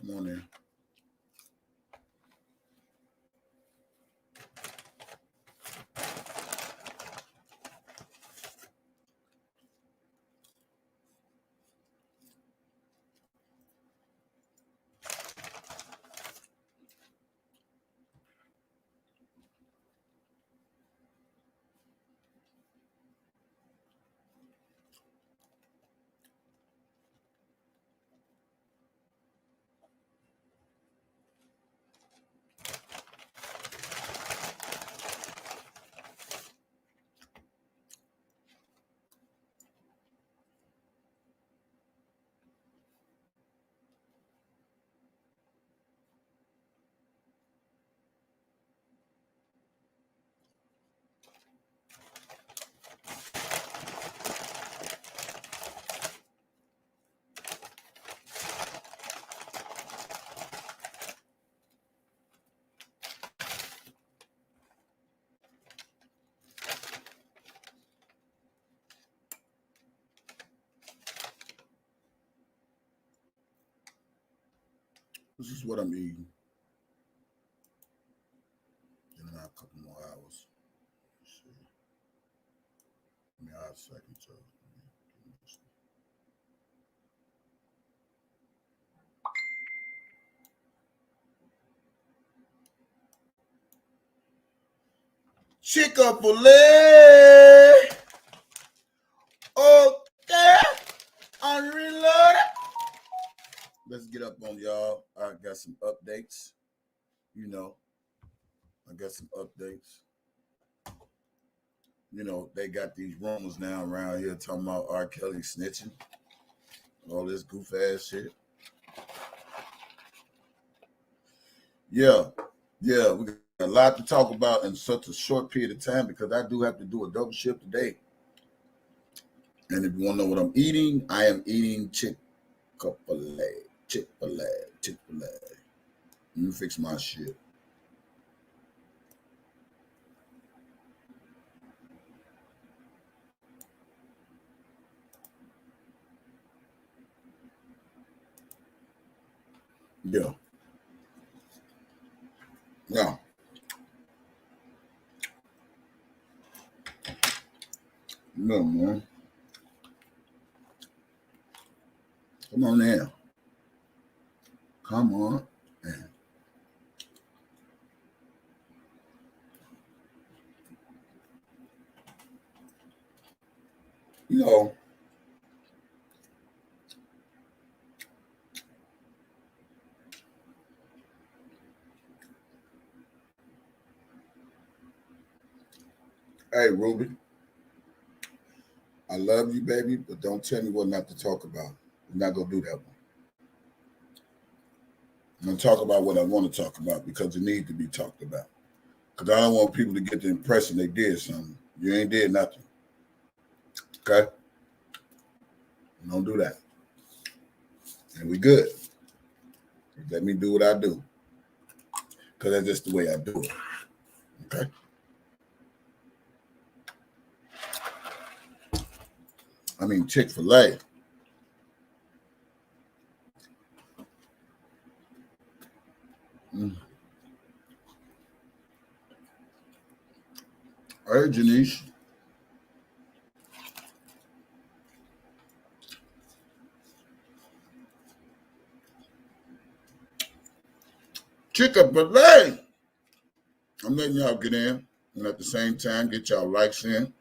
Come on in. This is what I'm eating. In about a couple more hours. Let's see. Give me a second. Chick-fil-A. Okay. Unreloaded. Let's get up on y'all. I got some updates. I got some updates. They got these rumors now around here talking about R. Kelly snitching. All this goof ass shit. Yeah, we got a lot to talk about in such a short period of time because I do have to do a double shift today. And if you want to know what I'm eating, I am eating Chick-fil-A. Let me fix my shit. Yeah. No, man. Come on in. Come on in. Hey, Ruby. I love you, baby, but don't tell me what not to talk about. I'm not going to do that one. I'm going to talk about what I want to talk about because it needs to be talked about. Because I don't want people to get the impression they did something. You ain't did nothing. Okay? Don't do that. And we good. Let me do what I do. Because that's just the way I do it. Okay? I mean, Chick-fil-A. Hey, Janice. Chick-fil-A. I'm letting y'all get in. And at the same time, get y'all likes in.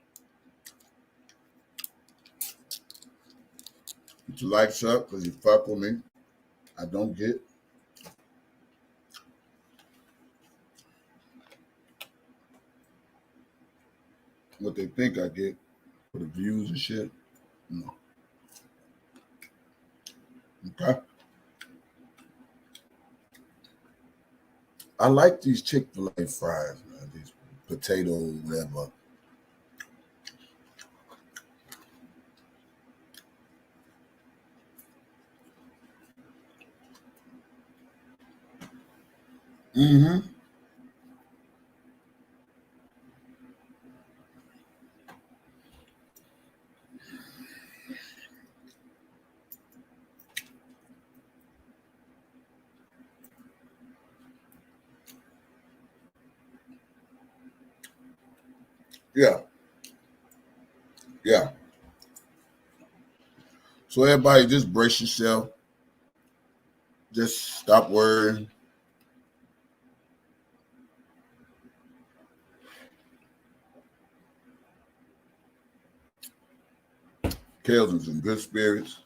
Get your likes up because you fuck with me. I don't get what they think I get for the views and shit. No. Okay. I like these Chick-fil-A fries, man. These potato, whatever. Mm-hmm. Yeah. Yeah. So everybody just brace yourself. Just stop worrying. Kelvin's in good spirits.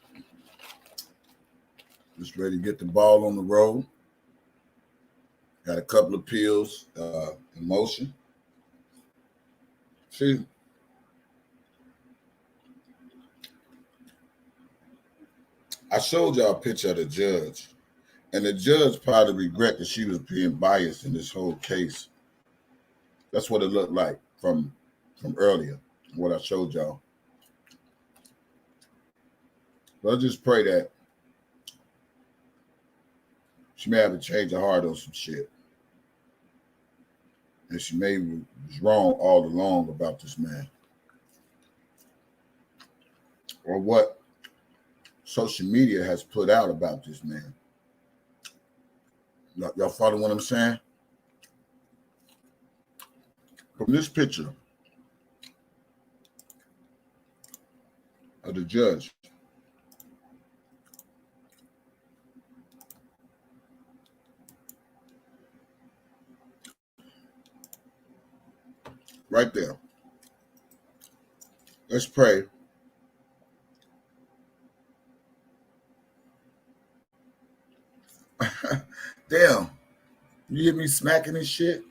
Just ready to get the ball on the road. Got a couple of pills in motion. See, I showed y'all a picture of the judge, and the judge probably regret that she was being biased in this whole case. That's what it looked like from earlier, what I showed y'all. But I just pray that she may have a change of heart on some shit. And she may was wrong all along about this man. Or what social media has put out about this man. Y'all follow what I'm saying? From this picture of the judge, right there. Let's pray. Damn, you hear me smacking this shit?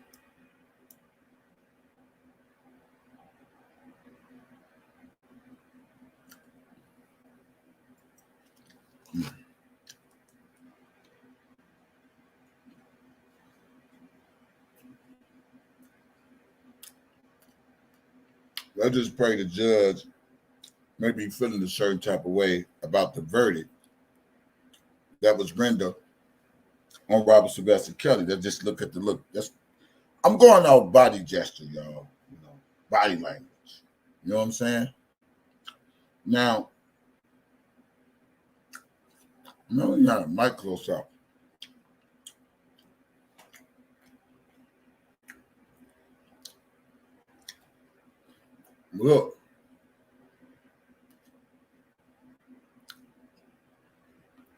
I just pray the judge may be feeling a certain type of way about the verdict that was rendered on Robert Sylvester Kelly. That just look at the look. I'm going off body gesture, y'all. You know, body language. You know what I'm saying? Now, no, you got a mic close up. Look.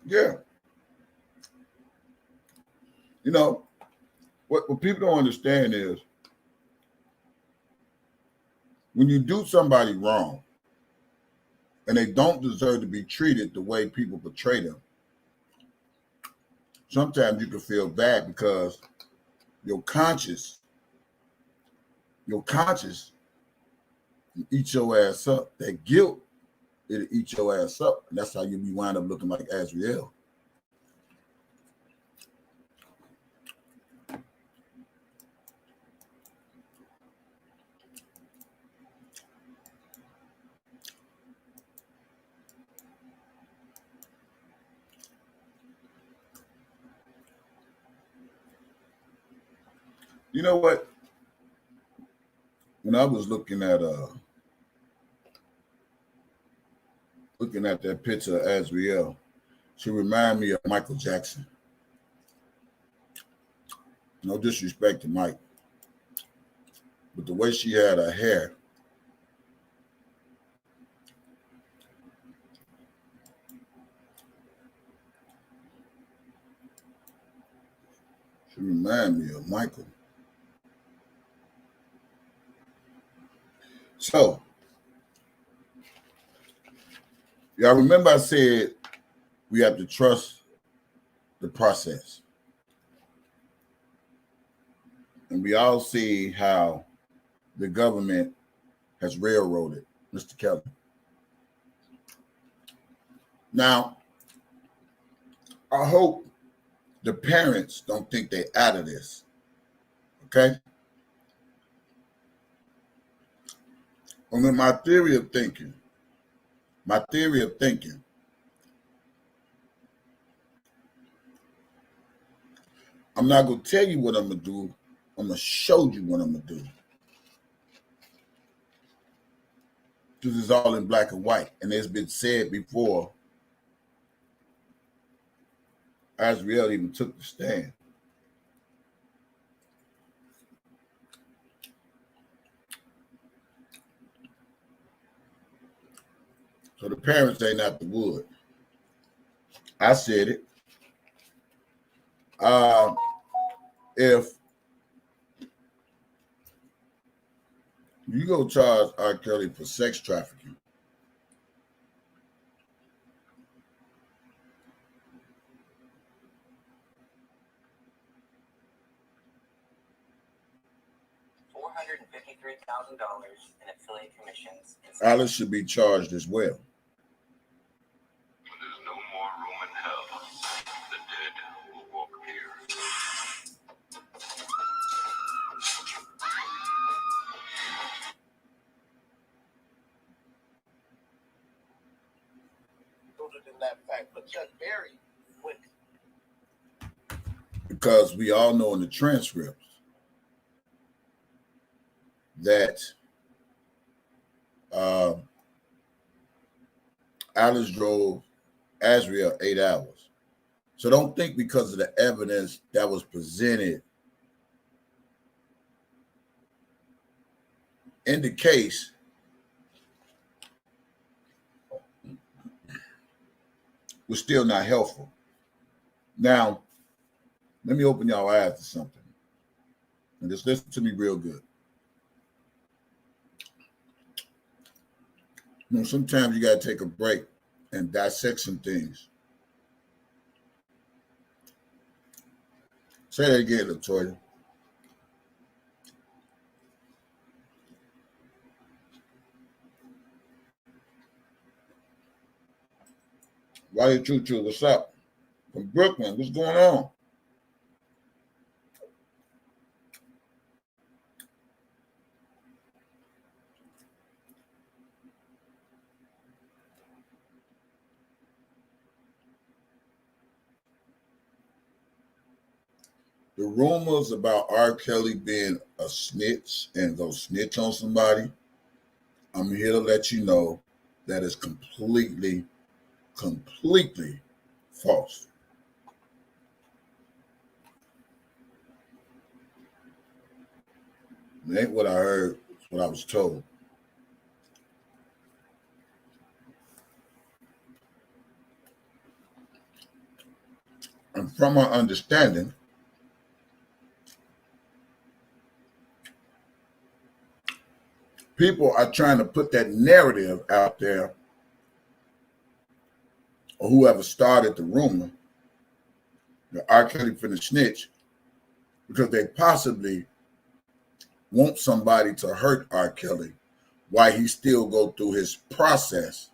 Yeah. You know, what people don't understand is when you do somebody wrong and they don't deserve to be treated the way people portray them, sometimes you can feel bad because your conscience eat your ass up. That guilt, it'll eat your ass up. And that's how you be wind up looking like Azriel. You know what? When I was looking at that picture of Azriel, she reminded me of Michael Jackson. No disrespect to Mike, but the way she had her hair, she reminded me of Michael. So, y'all remember I said we have to trust the process. And we all see how the government has railroaded Mr. Kelly. Now, I hope the parents don't think they're out of this. Okay? And then my theory of thinking, I'm not going to tell you what I'm going to do. I'm going to show you what I'm going to do. Because it's all in black and white. And it's been said before, Azriel even took the stand. So the parents ain't out the wood. I said it. If you go charge R. Kelly for sex trafficking, $453,000 in affiliate commissions. Alice should be charged as well. There's no more room in hell. The dead will walk here. In that fact, but Chuck Berry went. Because we all know in the transcripts that Alice drove Azriel 8 hours. So don't think because of the evidence that was presented in the case was still not helpful. Now, let me open y'all eyes to something. And just listen to me real good. You know, sometimes you got to take a break and dissect some things. Say that again, Latoya. Why Choo Choo? What's up? From Brooklyn, what's going on? The rumors about R. Kelly being a snitch and go snitch on somebody, I'm here to let you know that is completely false. It ain't what I heard, it's what I was told. And from our understanding, people are trying to put that narrative out there, or whoever started the rumor that R. Kelly finna snitch, because they possibly want somebody to hurt R. Kelly while he still go through his process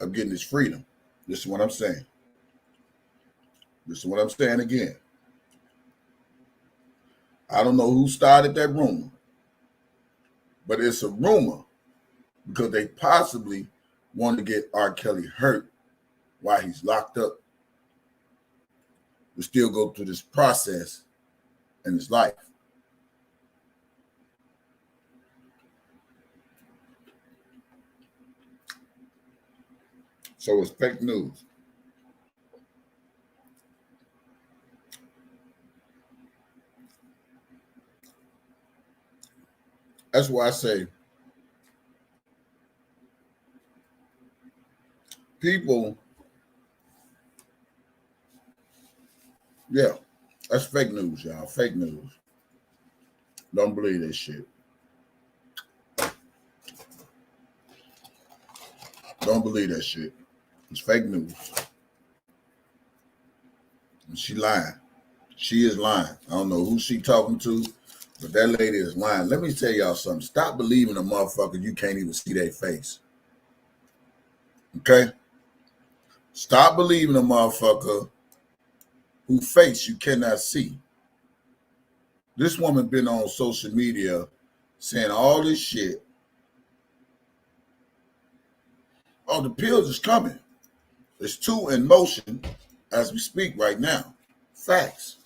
of getting his freedom. This is what I'm saying. This is what I'm saying again. I don't know who started that rumor, but it's a rumor because they possibly want to get R. Kelly hurt while he's locked up to still go through this process in his life. So it's fake news. That's why I say people, yeah, that's fake news, y'all. Fake news. Don't believe that shit. Don't believe that shit. It's fake news. And she lying. She is lying. I don't know who she talking to, but that lady is lying. Let me tell y'all something. Stop believing a motherfucker you can't even see their face. Okay? Stop believing a motherfucker whose face you cannot see. This woman been on social media saying all this shit. Oh, the pills is coming. There's 2 in motion as we speak right now. Facts.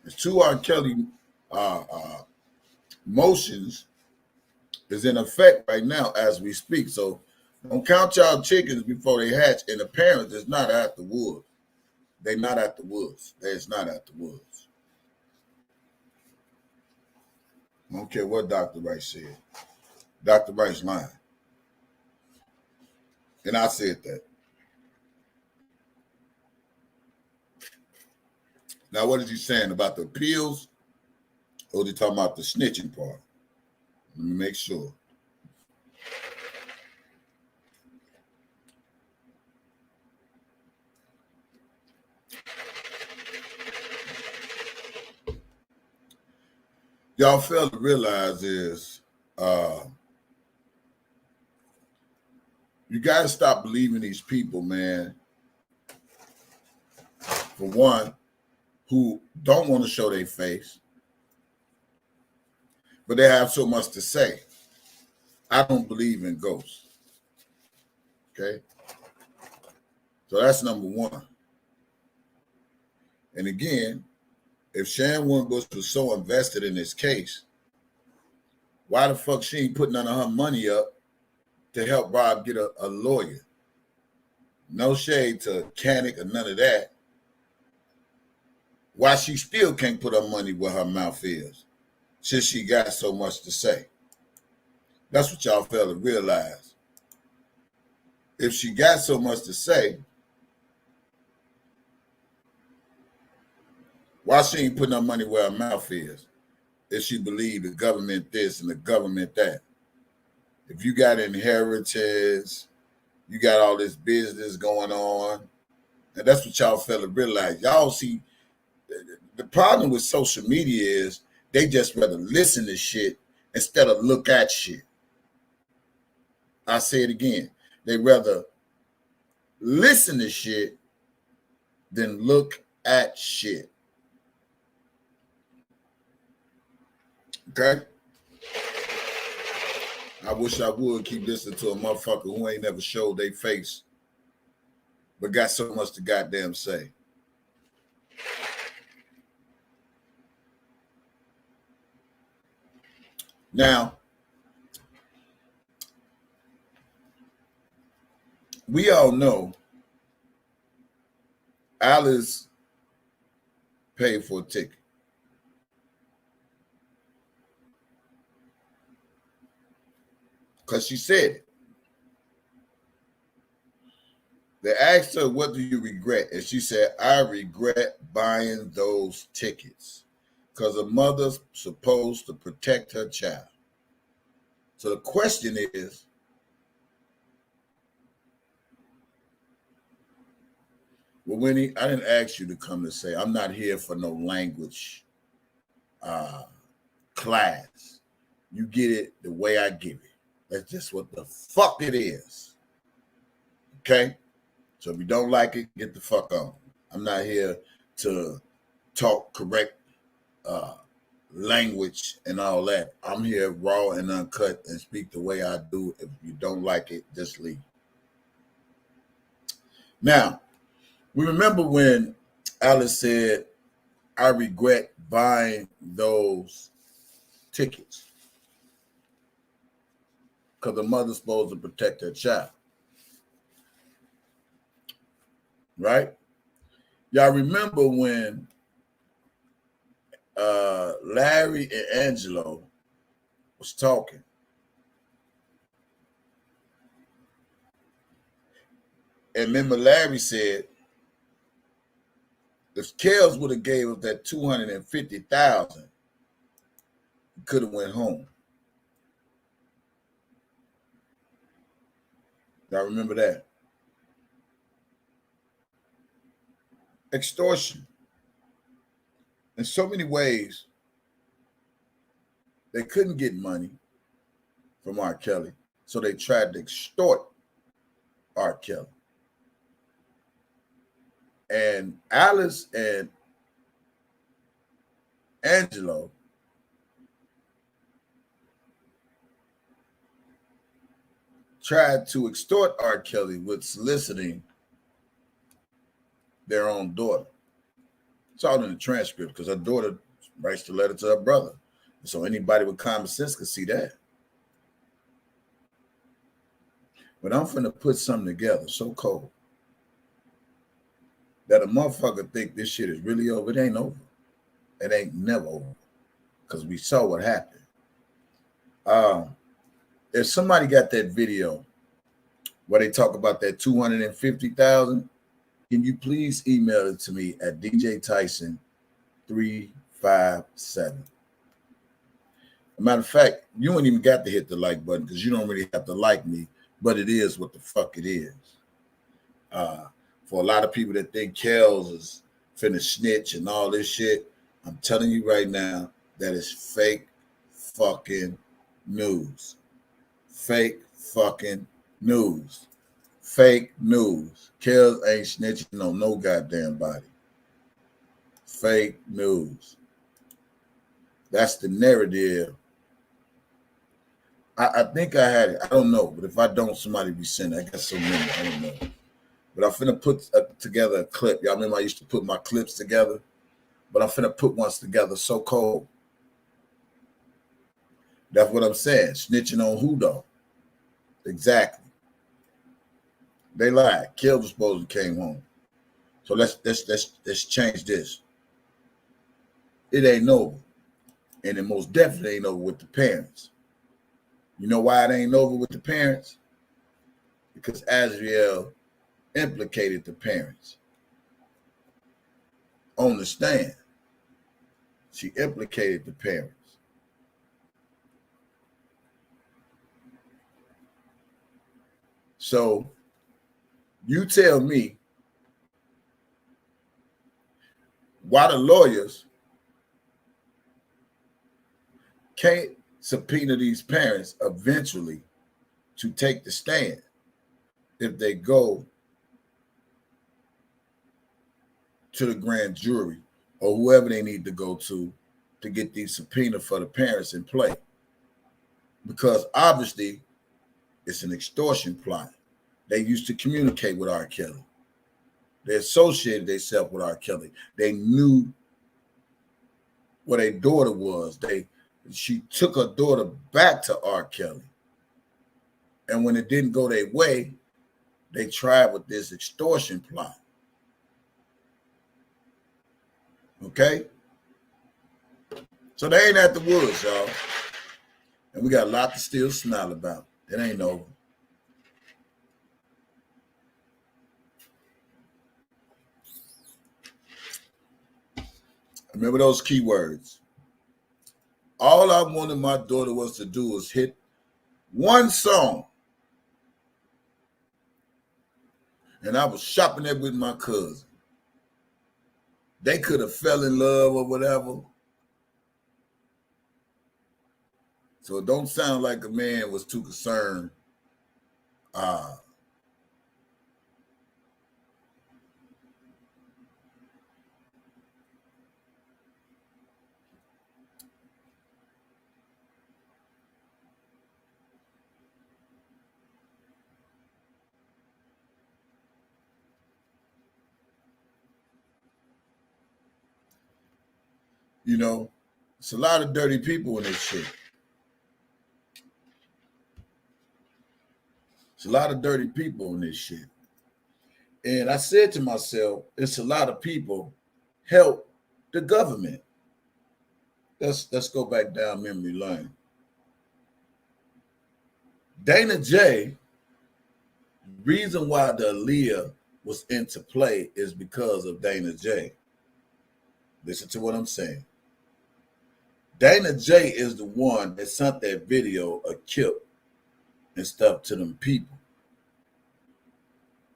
There's 2 R. Kelly motions is in effect right now as we speak. So don't count y'all chickens before they hatch. And the parents is not at the woods. They're not at the woods. They're not at the woods. I don't care what Dr. Rice said. Dr. Rice lying. And I said that. Now, what is he saying about the appeals? Or is he talking about the snitching part? Let me make sure. Y'all fail to realize is you got to stop believing these people, man. For one, who don't want to show their face, but they have so much to say. I don't believe in ghosts. Okay? So that's number one. And again, if Sharon Warren Bush was so invested in this case, why the fuck she ain't putting none of her money up to help Rob get a lawyer? No shade to Canick or none of that. Why she still can't put her money where her mouth is, since she got so much to say. That's what y'all fail to realize. If she got so much to say, why she ain't putting her money where her mouth is? If she believe the government this and the government that. If you got inheritance, you got all this business going on, and that's what y'all fail to realize. Y'all see, the problem with social media is they just rather listen to shit instead of look at shit. I say it again. They rather listen to shit than look at shit. Okay? I wish I would keep listening to a motherfucker who ain't never showed their face, but got so much to goddamn say. Now, we all know Alice paid for a ticket. Because she said it. They asked her, what do you regret? And she said, I regret buying those tickets because a mother's supposed to protect her child. So the question is, well, Winnie, I didn't ask you to come to say, I'm not here for no language class. You get it the way I give it. That's just what the fuck it is. Okay? So if you don't like it, get the fuck on. I'm not here to talk correct language and all that. I'm here raw and uncut and speak the way I do. If you don't like it, just leave. Now, we remember when Alice said, I regret buying those tickets because the mother's supposed to protect her child. Right? Y'all remember when Larry and Angelo was talking. And remember Larry said, if Kells would have gave us that $250,000, he could have went home. Y'all remember that? Extortion. In so many ways, they couldn't get money from R. Kelly, so they tried to extort R. Kelly. And Alice and Angelo tried to extort R. Kelly with soliciting their own daughter. It's all in the transcript because her daughter writes the letter to her brother. So anybody with common sense could see that. But I'm finna put something together so cold that a motherfucker think this shit is really over. It ain't over. It ain't never over. Because we saw what happened. If somebody got that video where they talk about that 250,000, can you please email it to me at DJ Tyson 357? As a matter of fact, you ain't even got to hit the like button because you don't really have to like me, but it is what the fuck it is. For a lot of people that think Kells is finna snitch and all this shit, I'm telling you right now, that is fake fucking news. Fake fucking news. Fake news. Kells ain't snitching on no goddamn body. Fake news. That's the narrative. I think I had it. I don't know. But if I don't, somebody be sending. I got so many. I don't know. But I'm finna put together a clip. Y'all remember I used to put my clips together? But I'm finna put ones together so cold. That's what I'm saying. Snitching on who though? Exactly. They lied. Kells was supposed to came home. So let's change this. It ain't over. And it most definitely ain't over with the parents. You know why it ain't over with the parents? Because Azriel implicated the parents on the stand. She implicated the parents. So you tell me why the lawyers can't subpoena these parents eventually to take the stand if they go to the grand jury or whoever they need to go to get these subpoena for the parents in play. Because obviously it's an extortion plot. They used to communicate with R. Kelly. They associated themselves with R. Kelly. They knew what a daughter was. She took her daughter back to R. Kelly. And when it didn't go their way, they tried with this extortion plot. Okay? So they ain't at the woods, y'all. And we got a lot to still smile about. It ain't over. Remember those keywords. All I wanted my daughter was to do was hit one song. And I was shopping it with my cousin. They could have fell in love or whatever. So it don't sound like a man was too concerned. You know, it's a lot of dirty people in this shit. It's a lot of dirty people in this shit. And I said to myself, it's a lot of people help the government. Let's go back down memory lane. Dana J, reason why the Aaliyah was into play is because of Dana J. Listen to what I'm saying. Dana J is the one that sent that video of Kip and stuff to them people.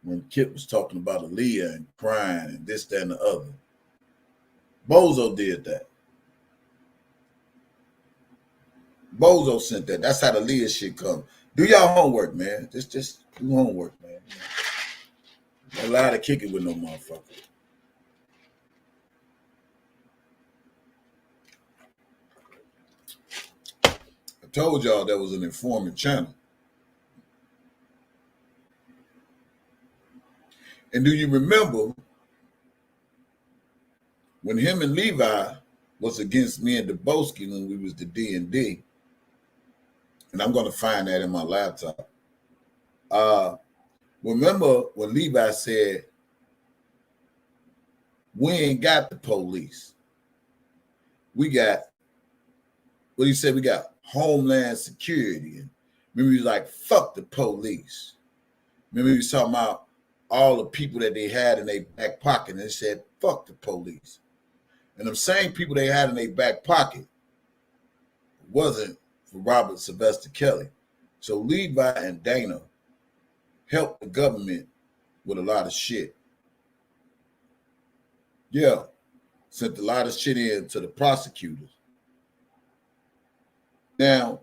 When Kip was talking about Aaliyah and crying and this, that, and the other. Bozo did that. Bozo sent that. That's how the Aaliyah shit come. Do y'all homework, man. Just do homework, man. Don't lie to kick it with no motherfucker. I told y'all that was an informant channel. And do you remember when him and Levi was against me and Dubowski when we was the D&D? And I'm going to find that in my laptop. Remember when Levi said, we ain't got the police. We got, what he said, we got Homeland Security. And remember, he was like, fuck the police. Remember, he was talking about all the people that they had in their back pocket, and they said, fuck the police. And them same people they had in their back pocket wasn't for Robert Sylvester Kelly. So Levi and Dana helped the government with a lot of shit. Yeah, sent a lot of shit in to the prosecutors. Now,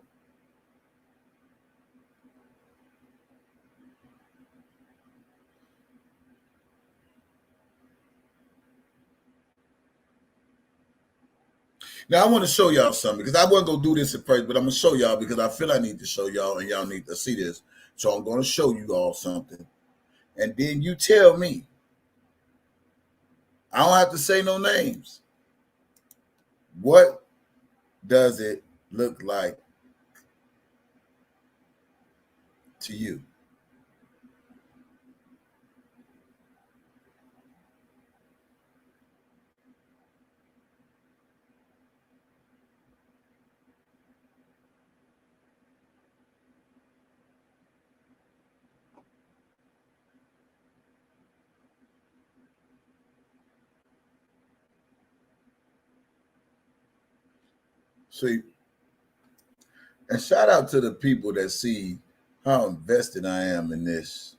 I want to show y'all something because I wasn't going to do this at first, but I'm going to show y'all because I feel I need to show y'all and y'all need to see this. So I'm going to show you all something. And then you tell me. I don't have to say no names. What does it look like to you? See, and shout out to the people that see how invested I am in this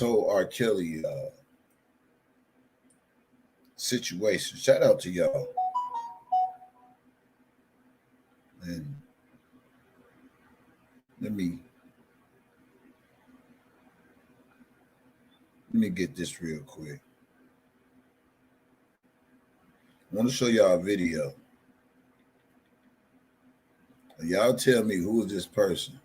whole R. Kelly situation. Shout out to y'all. And let me get this real quick. I want to show y'all a video. Y'all tell me who is this person.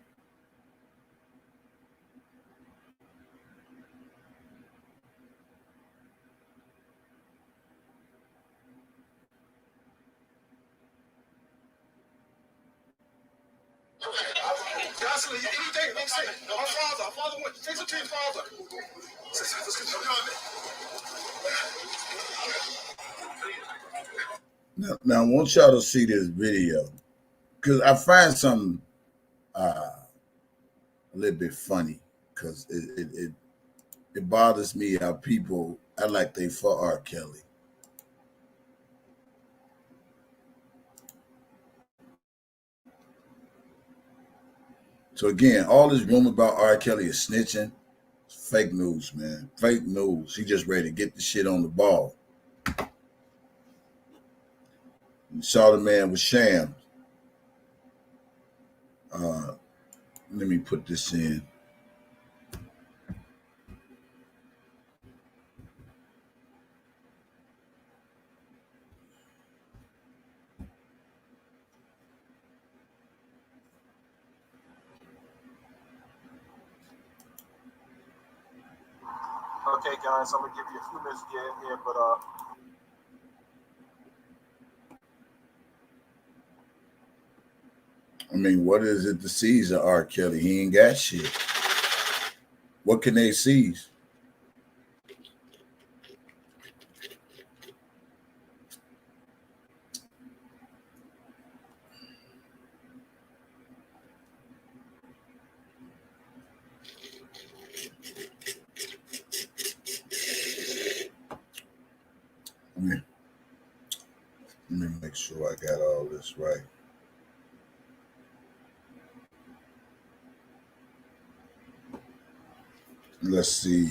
Our father went to take some to his father. Now, I want y'all to see this video because I find something a little bit funny because it bothers me how people act like they for R. Kelly. So again, all this rumor about R. Kelly is snitching. It's fake news, man. Fake news. He just ready to get the shit on the ball. You saw the man with shams. Let me put this in. Okay, guys, I'm gonna give you a few minutes to get in here, but I mean, what is it to seize of R. Kelly? He ain't got shit. What can they seize? Let me make sure I got all this right. Let's see.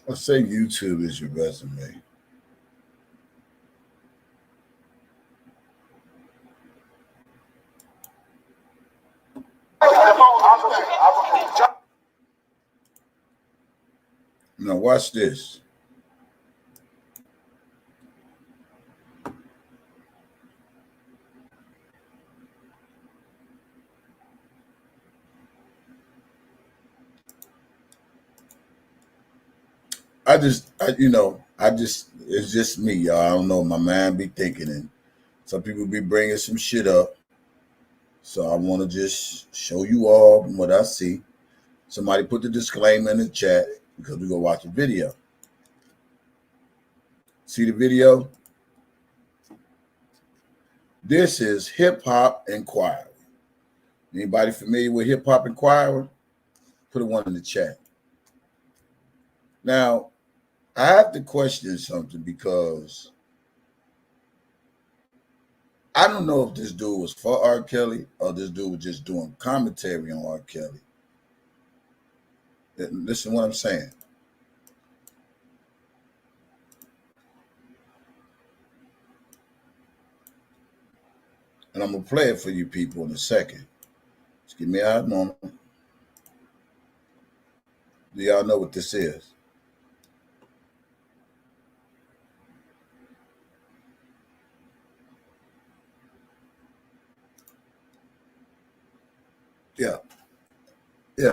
Let's say YouTube is your resume. Now watch this. It's just me, y'all. I don't know. My mind be thinking, and some people be bringing some shit up. So I want to just show you all what I see. Somebody put the disclaimer in the chat because we're going to watch a video. See the video? This is Hip Hop Inquiry. Anybody familiar with Hip Hop Inquiry? Put a one in the chat. Now, I have to question something because I don't know if this dude was for R. Kelly or this dude was just doing commentary on R. Kelly. Listen to what I'm saying. And I'm going to play it for you people in a second. Just give me a hot moment. Do y'all know what this is? Yeah. Yeah.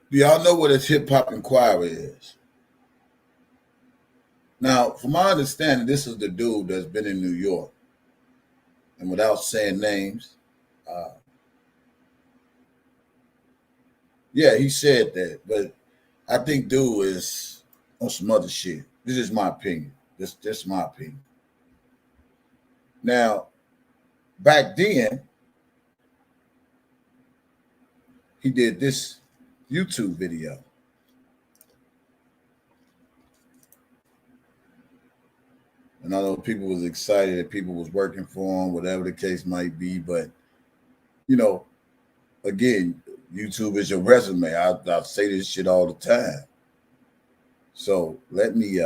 Do y'all know what a Hip Hop Inquiry is? Now, from my understanding, this is the dude that's been in New York. And without saying names, yeah, he said that. But I think dude is on some other shit. This is my opinion. This is my opinion. Now, back then, he did this YouTube video. And I know people was excited that people was working for him, whatever the case might be. But, you know, again, YouTube is your resume. I say this shit all the time. So let me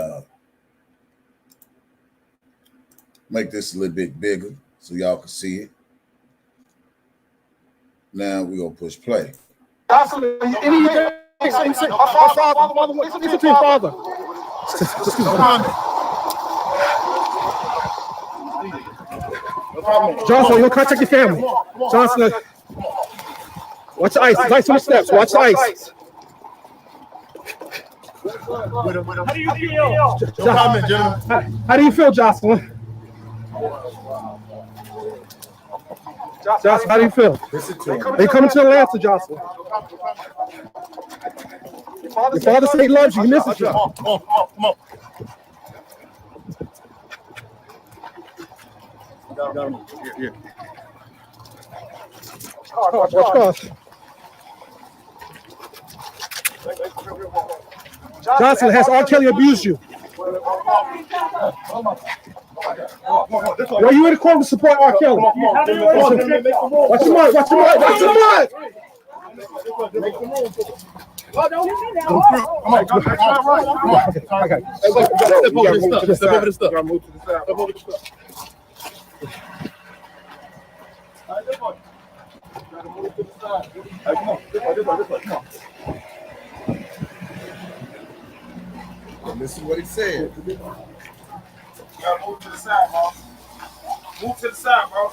make this a little bit bigger so y'all can see it. Now we're going to push play. Johnson, you'll contact your family. Johnson, watch the ice. There's ice on the steps. Watch the ice. How do you feel? How do you feel, Jocelyn? Jocelyn, how do you feel? Are you coming to Atlanta, Jocelyn? Your father said he loves you. He misses you. Come on. Here. Watch cross. Johnson, has R. Kelly abused you? Were you in the court to support R. Kelly? Watch your mind. Step over the stuff. And this is what he said. You gotta move to the side, bro. Move to the side, bro.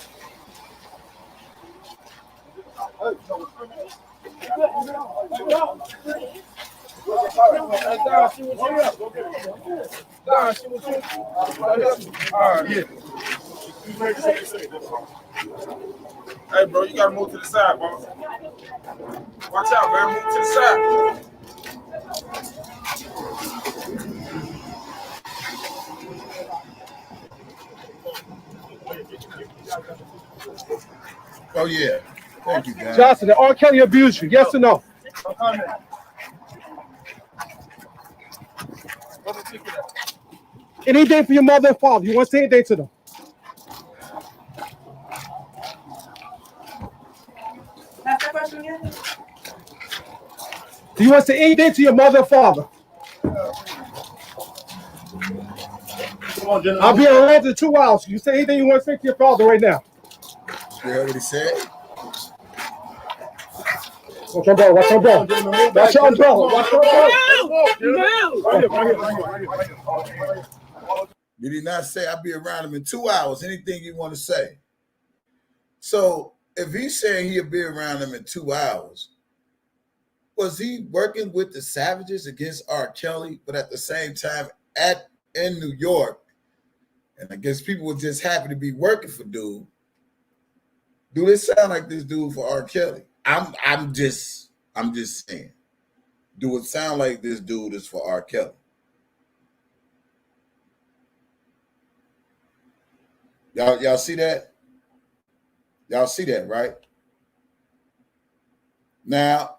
Hey, bro, you gotta move to the side, bro. Watch out, man. Move to the side. Oh, yeah. Thank you, guys. Johnson, did R. Kelly abuse you? Yes or no? Anything for your mother and father? You want to say anything to them? Ask that question again. Do you want to say anything to your mother and father? I'll be in Atlanta in 2 hours. You say anything you want to say to your father right now? You heard what he said? Watch your umbrella. Watch your umbrella. Watch your umbrella. Watch your umbrella. Did he not say I'll be around him in 2 hours? Anything you want to say? So if he's saying he'll be around him in 2 hours, was he working with the Savages against R. Kelly, but at the same time in New York? And I guess people were just happy to be working for dude. Do this sound like this dude for R. Kelly? I'm just saying. Do it sound like this dude is for R. Kelly? Y'all see that? Y'all see that, right? Now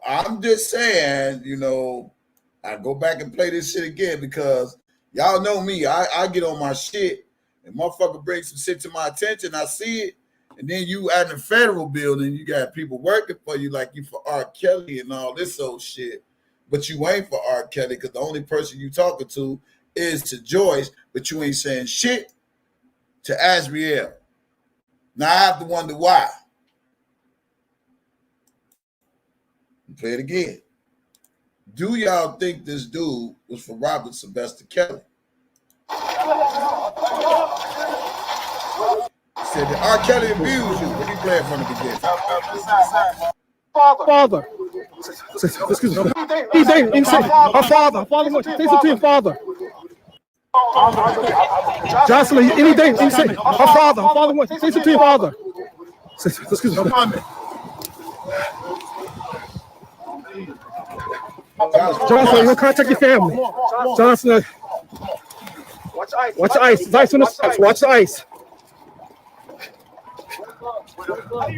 I'm just saying, you know, I go back and play this shit again because y'all know me. I get on my shit and motherfucker brings some shit to my attention. I see it. And then you at the federal building, you got people working for you like you for R. Kelly and all this old shit. But you ain't for R. Kelly because the only person you talking to is to Joyce, but you ain't saying shit to Asriel. Now I have to wonder why. Play it again. Do y'all think this dude was for Robert Sylvester Kelly? He said, did R. Kelly abuse you? Let me play it from the beginning. Father. Excuse me. He's saying, her father. Father, say something to your father. Jocelyn, anything. He's saying, her father. Say something to your father. Excuse me. Johnson, you're gonna contact your family. Johnson, watch the ice. There's ice on the steps. Watch the ice. How do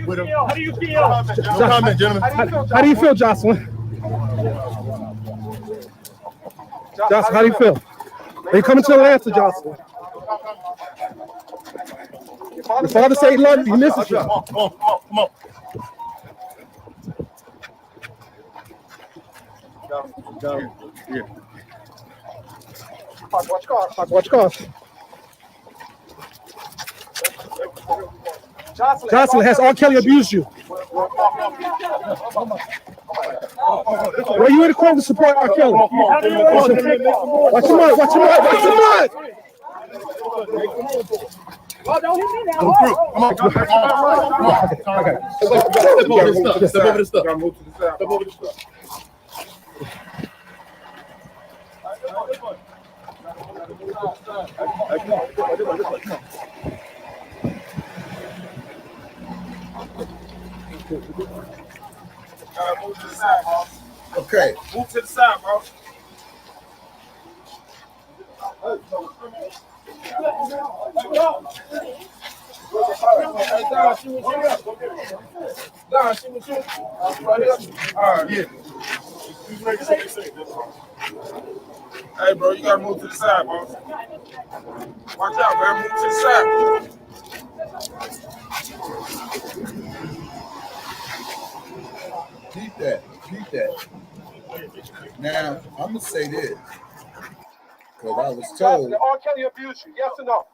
you feel? No comment, gentlemen. How do you feel, Jocelyn? Jocelyn, how do you feel? Are you coming to Atlanta, Jocelyn? Your father said he loved you. He misses you. Come on. Yeah. Watch cars. Jocelyn, has R. Kelly abused you? Were you in the court to support R. Kelly? Watch your mind. Well, don't hit me now. Step over the stuff. Step over the stuff. Move to the side, boss. Okay. Move to the side, boss. Hey, bro, you gotta move to the side, boss. Watch out, man. Move to the side. Keep that. Now, I'm going to say this. Because I was told. Did R. Kelly abuse you? Yes or no?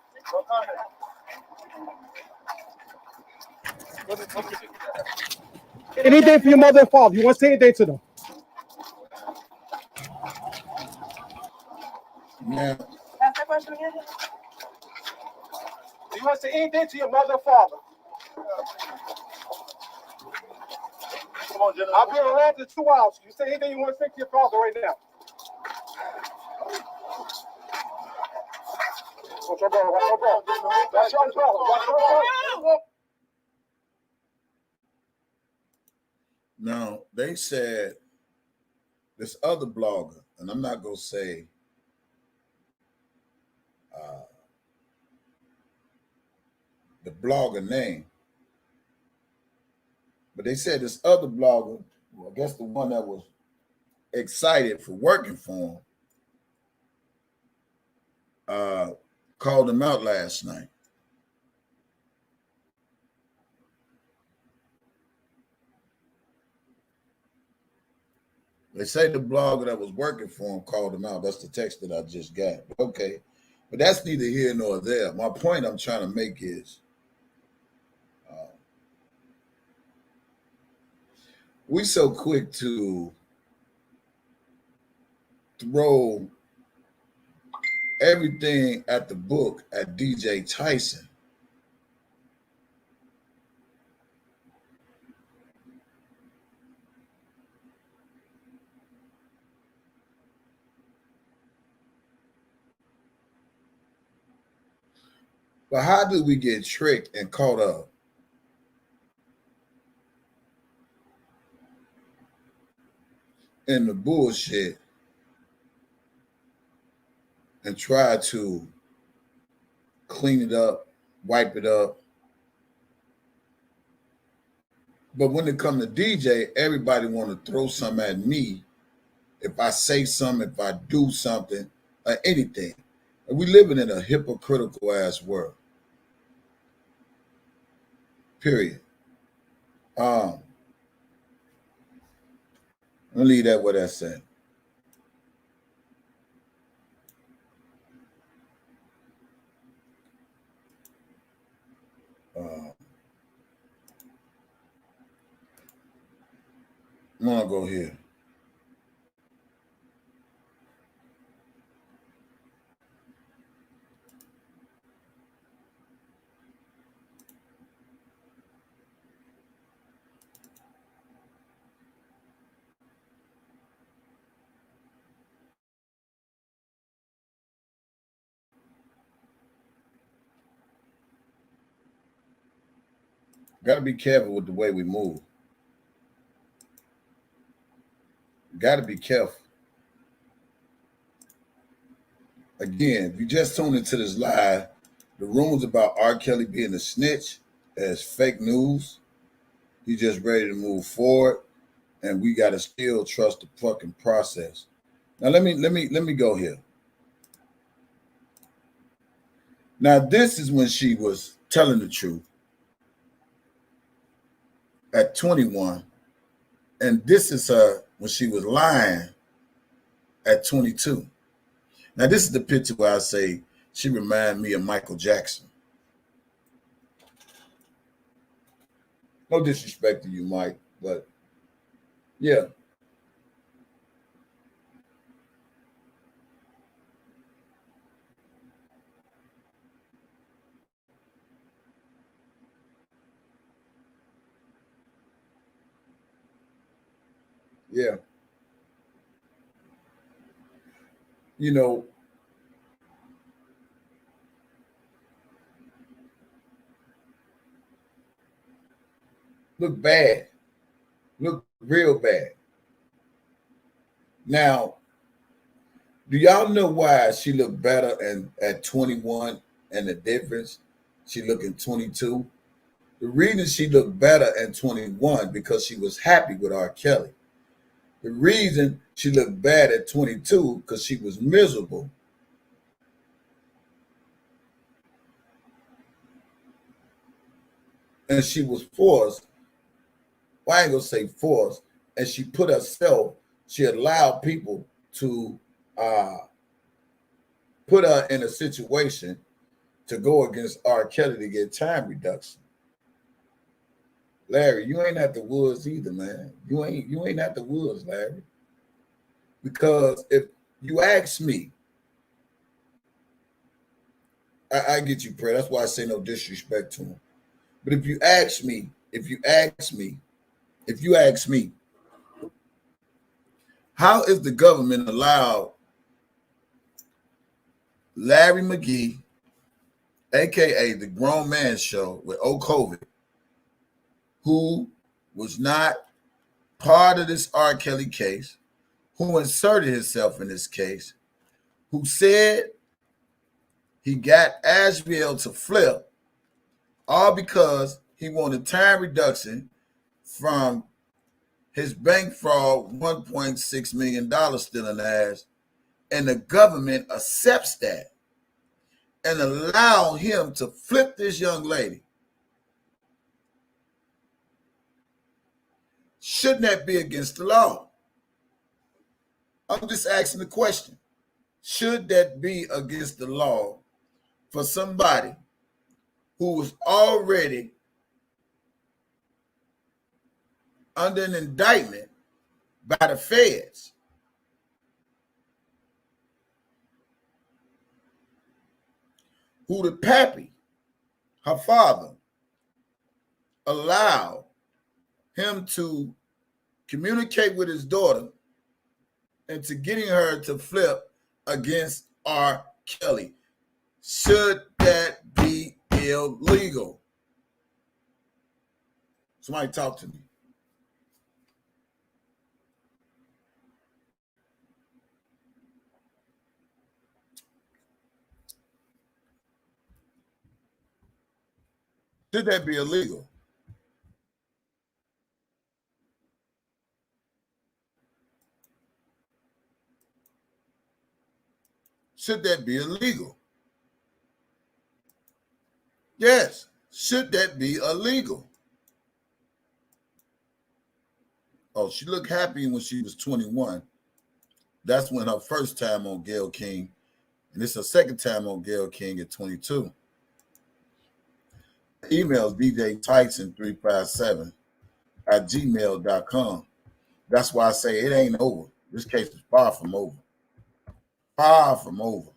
Anything for your mother and father? You want to say anything to them? Now, Ask that question again. Do you want to say anything to your mother and father? Come on, gentlemen. I'll be around in 2 hours. You say anything you want to say to your father right now. Watch your brother. Watch your brother. Now, they said this other blogger, and I'm not going to say the blogger name, but they said this other blogger, I guess the one that was excited for working for him, called him out last night. They say the blogger that was working for him called him out. That's the text that I just got. Okay. But that's neither here nor there. My point I'm trying to make is we so quick to throw everything at the book at DJ Tyson. But how did we get tricked and caught up in the bullshit and try to clean it up, wipe it up. But when it comes to DJ, everybody want to throw something at me if I say something, if I do something, or anything. And we living in a hypocritical ass world. Period. I'm gonna leave that where that's at. I'm gonna go here. Got to be careful with the way we move. Got to be careful. Again, if you just tuned into this live, the rumors about R. Kelly being a snitch as fake news. He's just ready to move forward, and we got to still trust the fucking process. Now let me go here. Now this is when she was telling the truth at 21, and this is her when she was lying at 22. Now this is the picture where I say she reminded me of Michael Jackson. No disrespect to you, Mike, but yeah. Yeah. You know, look bad. Look real bad. Now, do y'all know why she looked better at 21 and the difference? She looking 22. The reason she looked better at 21 because she was happy with R. Kelly. The reason she looked bad at 22 because she was miserable. And she was forced. Well, I ain't gonna say forced. And she put herself, she allowed people to put her in a situation to go against R. Kelly to get time reduction. Larry, you ain't at the woods either, man. You ain't at the woods, Larry. Because if you ask me, I get you, prayer. That's why I say no disrespect to him. But if you ask me, how is the government allowed Larry McGee, aka the Grown Man Show with COVID, who was not part of this R. Kelly case, who inserted himself in this case, who said he got Asheville to flip, all because he wanted time reduction from his bank fraud, $1.6 million stealing ass, and the government accepts that and allow him to flip this young lady. Shouldn't that be against the law? I'm just asking the question. Should that be against the law for somebody who was already under an indictment by the feds? Who the pappy, her father, allowed him to communicate with his daughter and to getting her to flip against R. Kelly. Should that be illegal? Somebody talk to me. Should that be illegal? Should that be illegal? Yes. Should that be illegal? Oh, she looked happy when she was 21. That's when her first time on Gayle King, and it's her second time on Gayle King at 22. Email DJ Tyson 357@gmail.com. That's why I say it ain't over. This case is far from over. Far from over.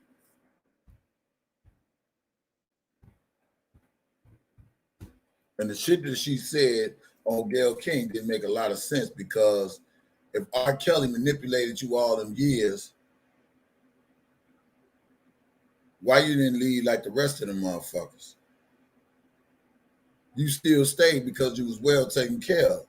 And the shit that she said on Gayle King didn't make a lot of sense, because if R. Kelly manipulated you all them years, why you didn't leave like the rest of them motherfuckers? You still stayed because you was well taken care of.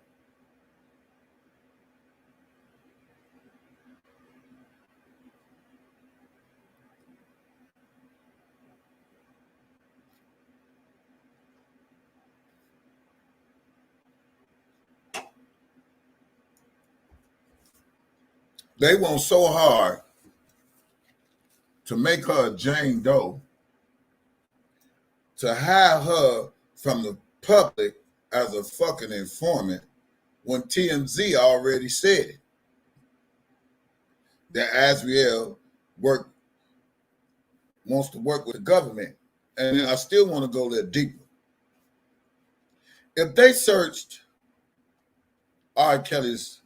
They want so hard to make her a Jane Doe, to hire her from the public as a fucking informant, when TMZ already said it, that Azriel wants to work with the government. And I still want to go a little deeper. If they searched R. Kelly's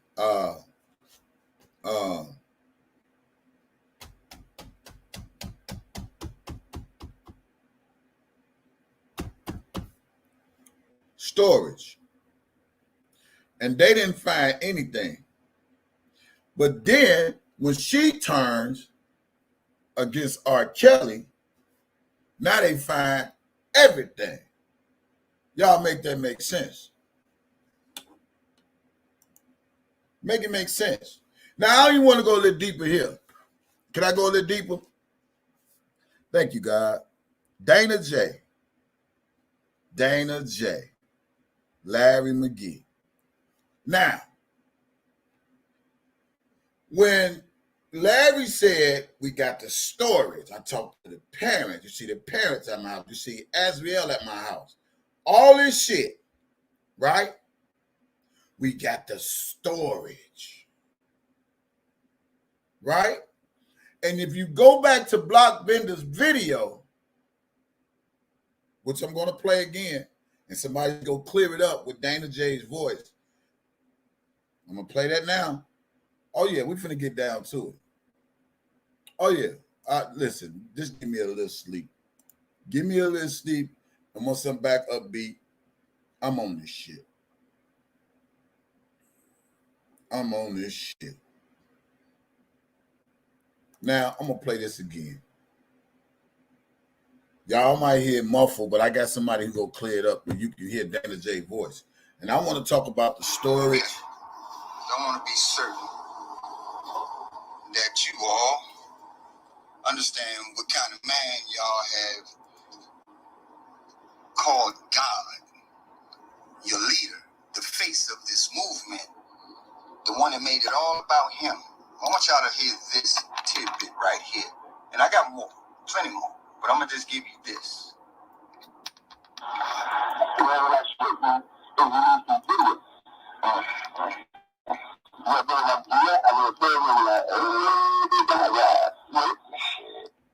storage, and they didn't find anything, but then when she turns against R. Kelly, now they find everything. Y'all make that make sense. Make it make sense. Now, I don't even want to go a little deeper here. Can I go a little deeper? Thank you, God. Dana J. Larry McGee. Now, when Larry said we got the storage, I talked to the parents. You see the parents at my house. You see Azriel at my house. All this shit, right? We got the storage, right? And if you go back to Block Bender's video, which I'm going to play again, and somebody go clear it up with Dana J's voice. I'm going to play that now. Oh, yeah, we finna get down to it. Oh, yeah. Listen, just give me a little sleep. Give me a little sleep. And once I'm back upbeat, I'm on this shit. I'm on this shit. Now, I'm going to play this again. Y'all might hear muffled, but I got somebody who go clear it up, and you can hear Dana J's voice. And I want to talk about the storage. I want to be certain that you all understand what kind of man y'all have called God, your leader, the face of this movement, the one that made it all about him. I want y'all to hear this tidbit right here. And I got more, plenty more, but I'm going to just give you this.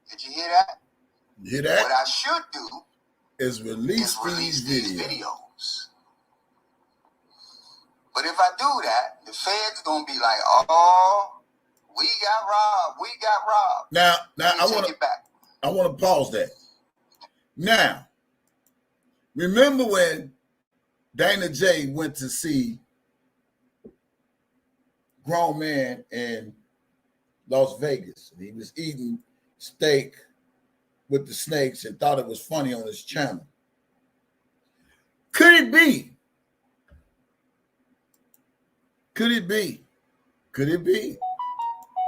Did you hear that? You hear that? What I should do is release these videos. But if I do that, the Fed's gonna be like, "Oh, we got robbed. Now I want to pause that. Now, remember when Dana J went to see Grown Man in Las Vegas, and he was eating steak with the snakes and thought it was funny on his channel. Could it be? Could it be? Could it be?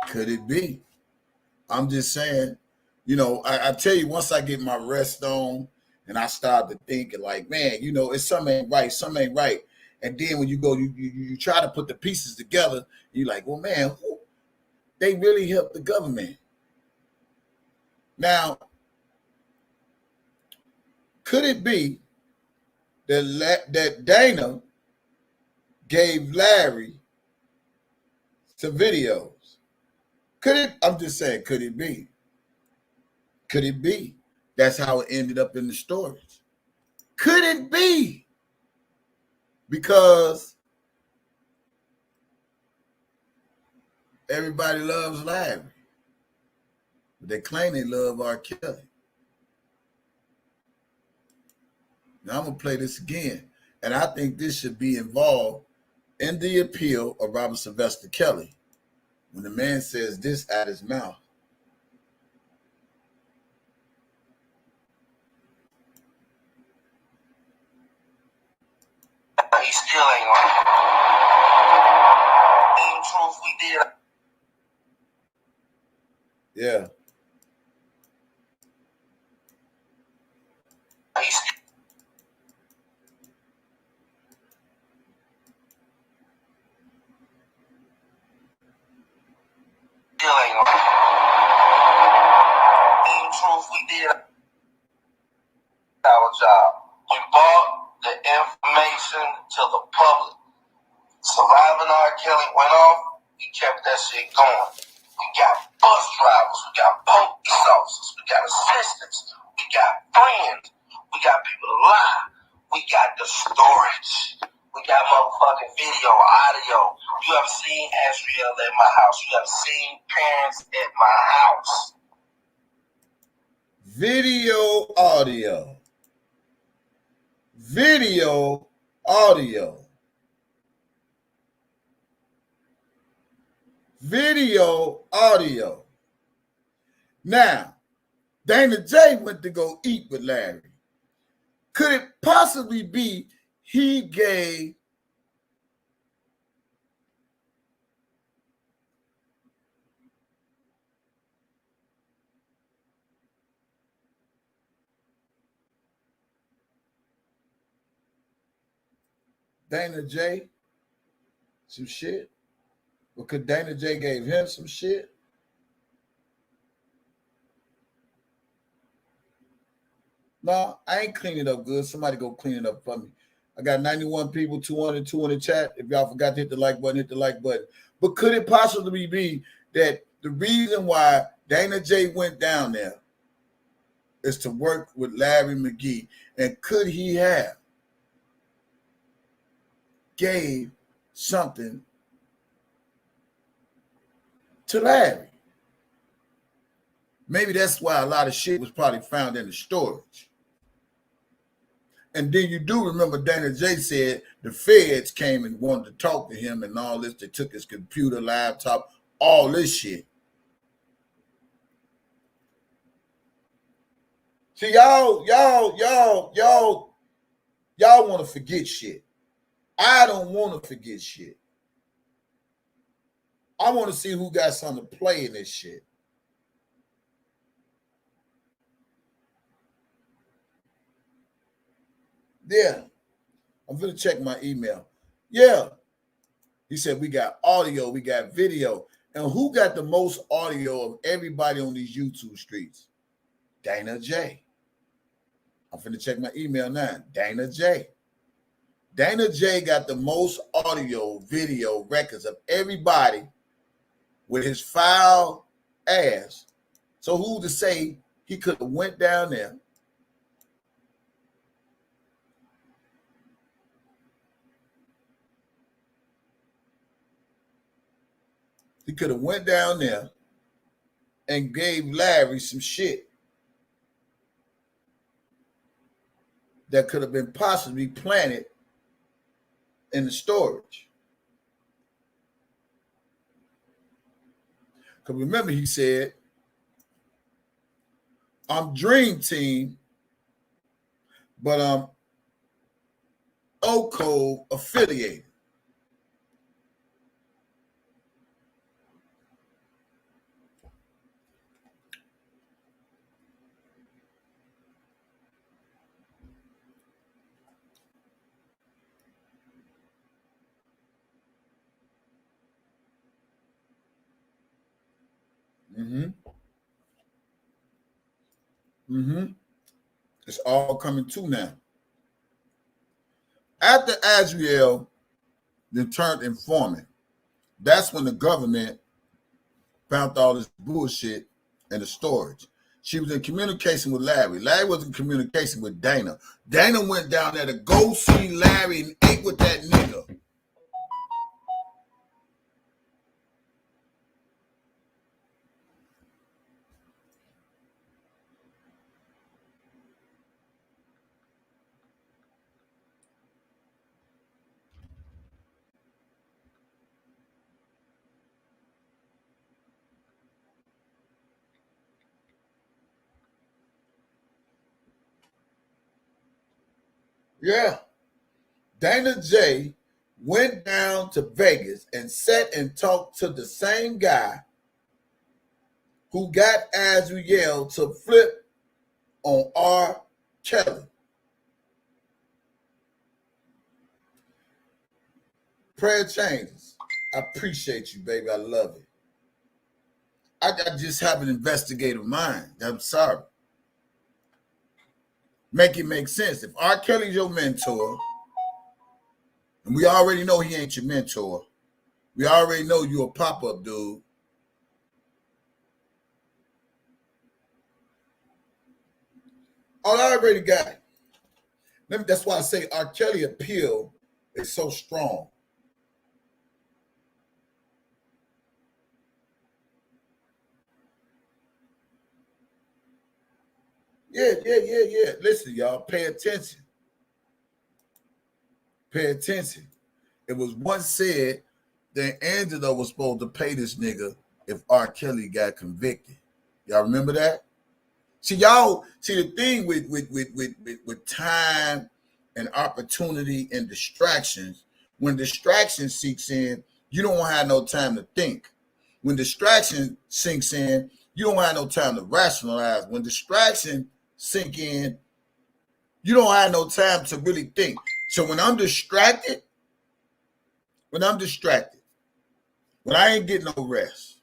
Could it be? I'm just saying, you know, I tell you, once I get my rest on And I started thinking like, man, you know, it's something ain't right, something ain't right. And then when you go, you try to put the pieces together, you're like, well, man, they really helped the government. Now, could it be that Dana gave Larry some videos? Could it? I'm just saying, could it be? Could it be? That's how it ended up in the stories. Could it be? Because everybody loves Larry, but they claim they love R. Kelly. Now I'm gonna play this again, and I think this should be involved in the appeal of Robert Sylvester Kelly when the man says this out his mouth. He still ain't right. Same truth we did. Yeah. He still ain't right. Same truth we did. Our job. We brought the information to the public. Surviving R. Kelly went off. We kept that shit going. We got bus drivers. We got police officers. We got assistants. We got friends. We got people to lie. We got the storage. We got motherfucking video, audio. You have seen Asriel at my house. You have seen parents at my house. Video, audio. Video, audio. Video, audio. Now, Dana J went to go eat with Larry. Could it possibly be he gave Dana J some shit? Or could Dana J gave him some shit? No, I ain't cleaning it up good. Somebody go clean it up for me. I got 91 people, 202 in the chat. If y'all forgot to hit the like button, hit the like button. But could it possibly be that the reason why Dana J went down there is to work with Larry McGee? And could he have gave something to Larry? Maybe that's why a lot of shit was probably found in the storage. And then you do remember Dana J said the feds came and wanted to talk to him and all this. They took his computer, laptop, all this shit. See, y'all want to forget shit. I don't want to forget shit. I want to see who got something to play in this shit. Yeah. I'm going to check my email. Yeah. He said we got audio, we got video. And who got the most audio of everybody on these YouTube streets? Dana J. I'm finna check my email now. Dana J. Dana J got the most audio, video records of everybody with his foul ass. So who to say he could have went down there? He could have went down there and gave Larry some shit that could have been possibly planted in the storage. Because remember, he said, I'm Dream Team, but I'm OCO affiliated. It's all coming to now. After Azriel then turned informant, that's when the government found all this bullshit in the storage. She was in communication with Larry. Larry was in communication with Dana. Dana went down there to go see Larry and ate with that nigga. Yeah. Dana J went down to Vegas and sat and talked to the same guy who got Azriel to flip on R. Kelly. Prayer changes. I appreciate you, baby. I love it. I just have an investigative mind. I'm sorry. Make it make sense. If R. Kelly's your mentor, and we already know he ain't your mentor, we already know you a pop-up dude. I already got it. That's why I say R. Kelly appeal is so strong. Yeah. Listen, y'all, pay attention. Pay attention. It was once said that Angela was supposed to pay this nigga if R. Kelly got convicted. Y'all remember that? See, the thing with time and opportunity and distractions, when distraction seeks in, you don't have no time to think. When distraction sinks in, you don't have no time to rationalize. When distraction sink in, you don't have no time to really think. So when I'm distracted, when I ain't getting no rest,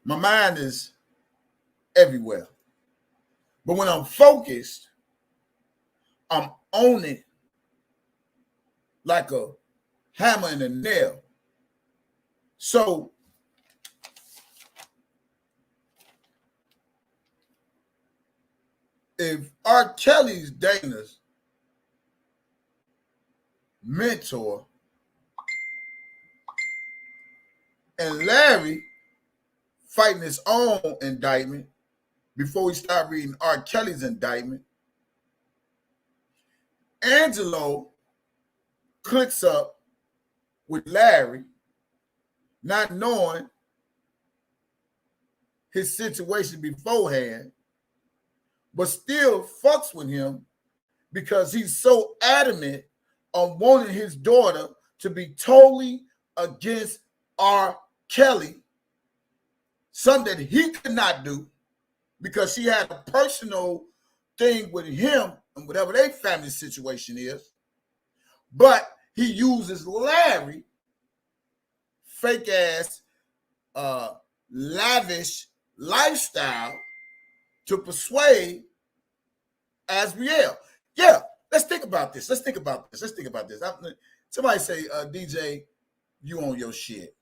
my mind is everywhere. But when I'm focused, I'm on it like a hammer and a nail. So if R. Kelly's Dana's mentor and Larry fighting his own indictment before we start reading R. Kelly's indictment, Angelo clicks up with Larry, not knowing his situation beforehand, but still fucks with him because he's so adamant on wanting his daughter to be totally against R. Kelly, something that he could not do because she had a personal thing with him and whatever their family situation is. But he uses Larry, fake ass, lavish lifestyle to persuade Azriel. Yeah, let's think about this. Somebody say, DJ, you on your shit.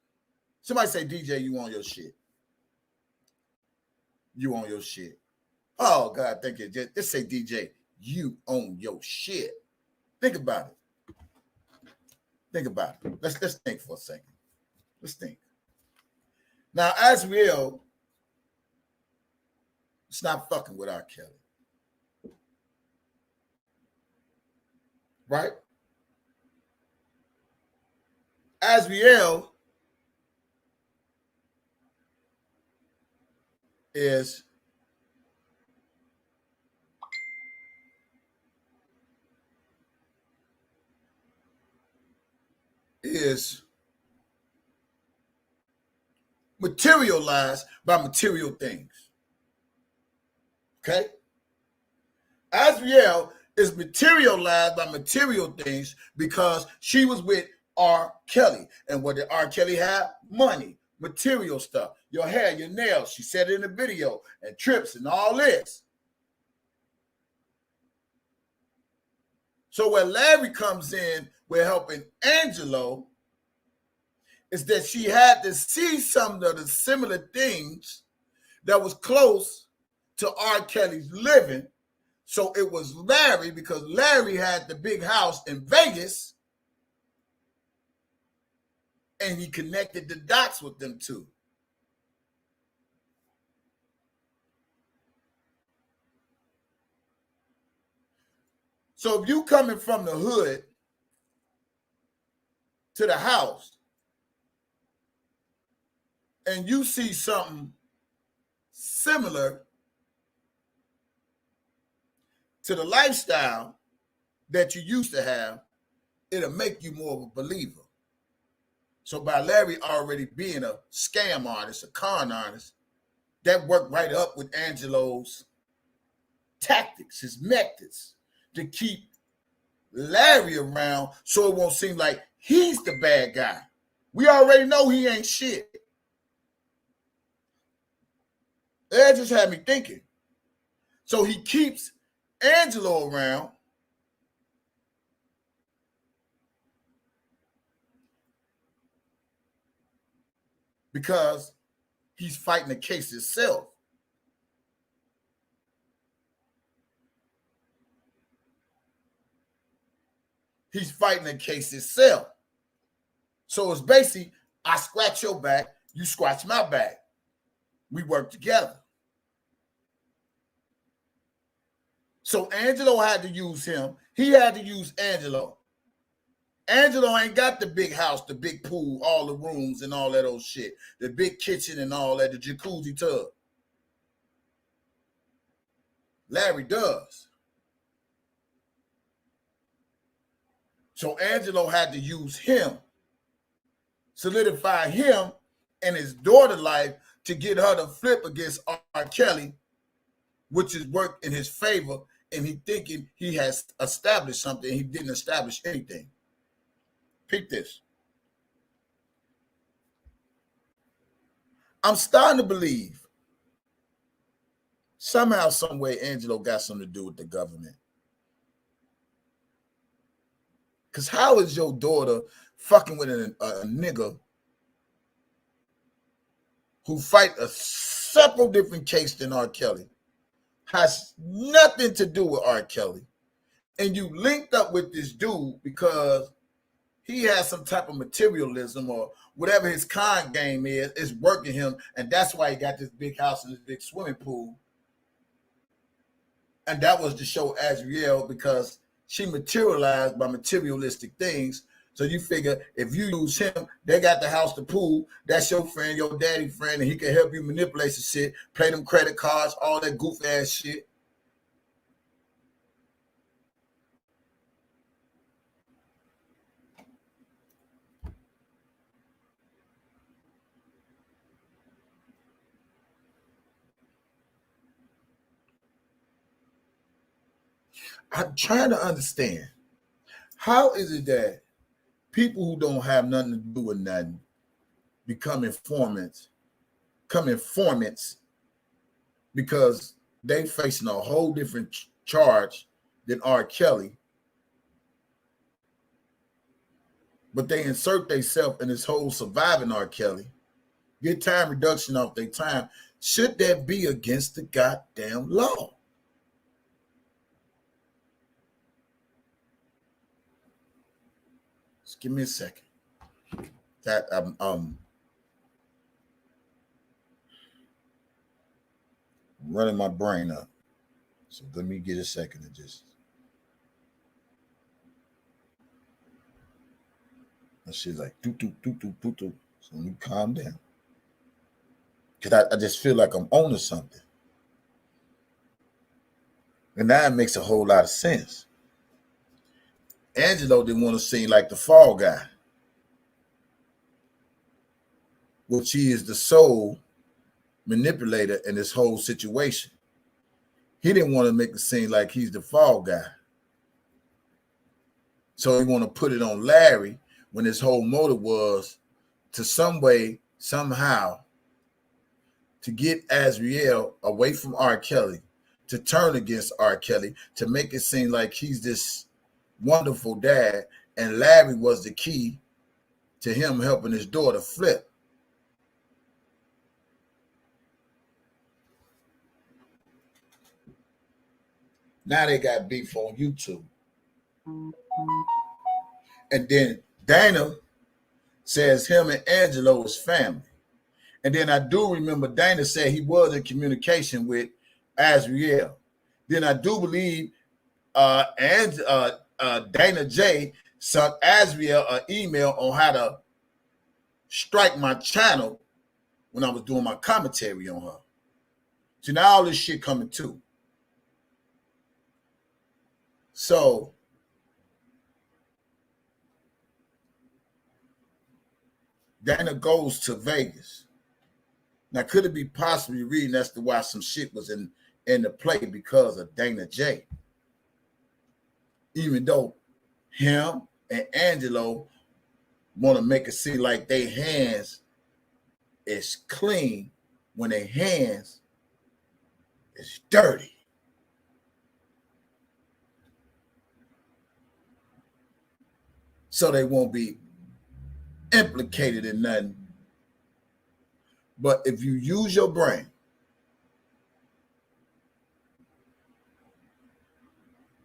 Somebody say, DJ, you on your shit. You on your shit. Oh, God, thank you. Just say, DJ, you on your shit. Think about it. Let's think for a second. Let's think. Now, Azriel, it's not fucking with R. Kelly. Right? Azriel is materialized by material things. Okay? Azriel is materialized by material things because she was with R. Kelly. And what did R. Kelly have? Money, material stuff, your hair, your nails. She said it in the video, and trips and all this. So where Larry comes in with helping Angelo is that she had to see some of the similar things that was close to R. Kelly's living. So it was Larry, because Larry had the big house in Vegas, and he connected the dots with them two. So if you coming from the hood to the house and you see something similar to the lifestyle that you used to have, it'll make you more of a believer. So by Larry already being a scam artist, a con artist, that worked right up with Angelo's tactics, his methods, to keep Larry around so it won't seem like he's the bad guy. We already know he ain't shit. That just had me thinking. So he keeps Angelo around because he's fighting the case itself. He's fighting the case itself. So it's basically, I scratch your back, you scratch my back. We work together. So Angelo had to use him. He had to use Angelo. Angelo ain't got the big house, the big pool, all the rooms and all that old shit, the big kitchen and all that, the jacuzzi tub. Larry does. So Angelo had to use him, solidify him and his daughter's life to get her to flip against R. Kelly, which is worked in his favor, and he thinking he has established something. He didn't establish anything. Pick this. I'm starting to believe somehow, some way, Angelo got something to do with the government. Because how is your daughter fucking with a nigga who fight a several different case than R. Kelly, has nothing to do with R. Kelly, and you linked up with this dude because he has some type of materialism or whatever his con game is working him, and that's why he got this big house and this big swimming pool. And that was to show Azriel because she materialized by materialistic things. So you figure if you use him, they got the house, the pool, that's your friend, your daddy friend, and he can help you manipulate some shit, play them credit cards, all that goof ass shit. I'm trying to understand, how is it that people who don't have nothing to do with nothing become informants because they facing a whole different charge than R. Kelly, but they insert themselves in this whole surviving R. Kelly, get time reduction off their time. Should that be against the goddamn law? Just give me a second. That running my brain up. So let me get a second to just. That shit's like do. So let me calm down. Cause I just feel like I'm owning something. And now it makes a whole lot of sense. Angelo didn't want to seem like the fall guy, which he is the sole manipulator in this whole situation. He didn't want to make it seem like he's the fall guy. So he want to put it on Larry, when his whole motive was to some way, somehow, to get Azriel away from R. Kelly, to turn against R. Kelly, to make it seem like he's this wonderful dad, and Larry was the key to him helping his daughter flip. Now they got beef on YouTube. And then Dana says him and Angelo is family. And then I do remember Dana said he was in communication with Azriel. Then I do believe Dana J sent Azriel an email on how to strike my channel when I was doing my commentary on her. So now all this shit coming too. So Dana goes to Vegas. Now, could it be possibly reading that's the why some shit was in the play because of Dana J? Even though him and Angelo want to make it seem like their hands is clean when their hands is dirty. So they won't be implicated in nothing. But if you use your brain,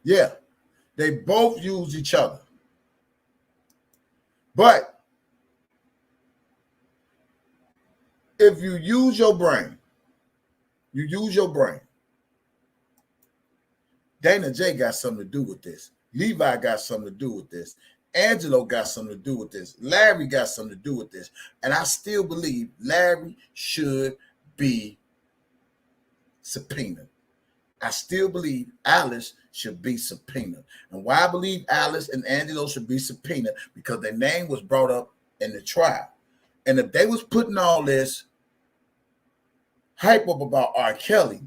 yeah, they both use each other. But if you use your brain, Dana J got something to do with this. Levi got something to do with this. Angelo got something to do with this. Larry got something to do with this. And I still believe Larry should be subpoenaed. I still believe Alice should be subpoenaed. And why I believe Alice and Angelo should be subpoenaed, because their name was brought up in the trial. And if they was putting all this hype up about R. Kelly,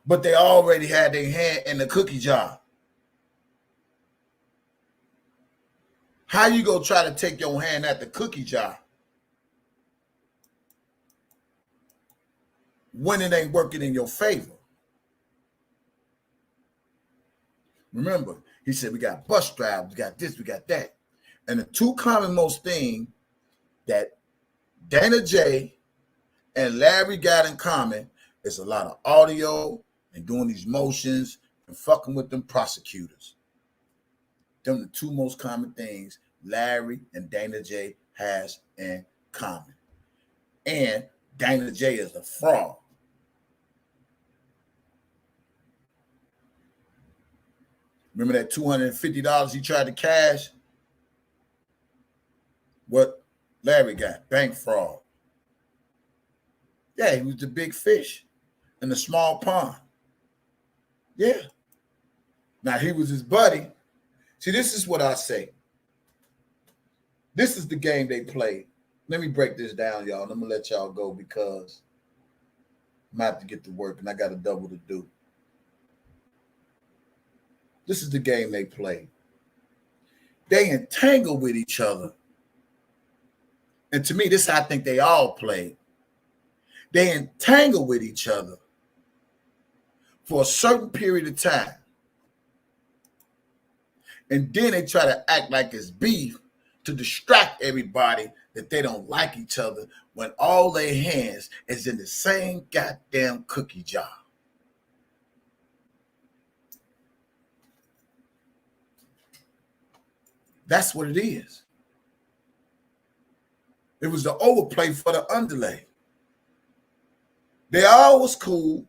but they already had their hand in the cookie jar, how you gonna try to take your hand at the cookie jar when it ain't working in your favor? Remember, he said we got bus drivers, we got this, we got that. And the two commonmost thing that Dana J and Larry got in common is a lot of audio and doing these motions and fucking with them prosecutors. Them the two most common things Larry and Dana J has in common. And Dana J is a fraud. Remember that $250 he tried to cash? What Larry got? Bank fraud. Yeah, he was the big fish in the small pond. Yeah. Now he was his buddy. See, this is what I say. This is the game they played. Let me break this down, y'all. And I'm gonna let y'all go because I'm gonna have to get to work and I got a double to do. This is the game they played. They entangled with each other. And to me, this I think they all played. They entangled with each other for a certain period of time. And then they try to act like it's beef to distract everybody that they don't like each other when all their hands is in the same goddamn cookie jar. That's what it is. It was the overplay for the underlay. They all was cool.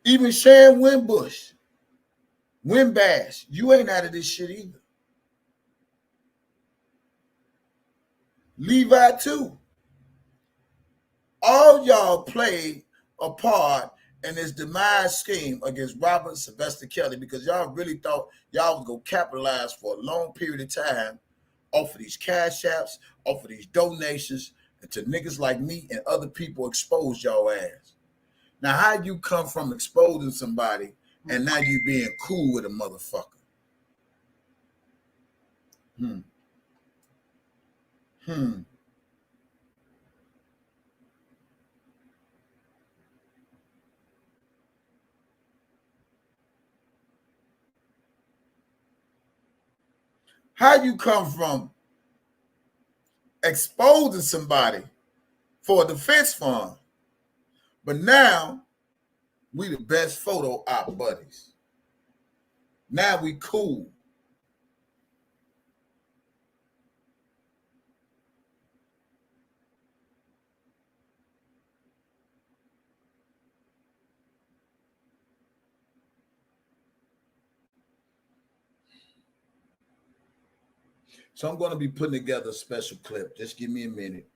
Even Sharon Winbush, Winbash, you ain't out of this shit either. Levi too. All y'all played a part in this demise scheme against Robert Sylvester Kelly because y'all really thought y'all was going to capitalize for a long period of time off of these cash apps, off of these donations, and to niggas like me and other people expose y'all ass. Now, how you come from exposing somebody and now you being cool with a motherfucker. How you come from exposing somebody for a defense fund, but now we the best photo op buddies. Now we cool. So I'm going to be putting together a special clip. Just give me a minute.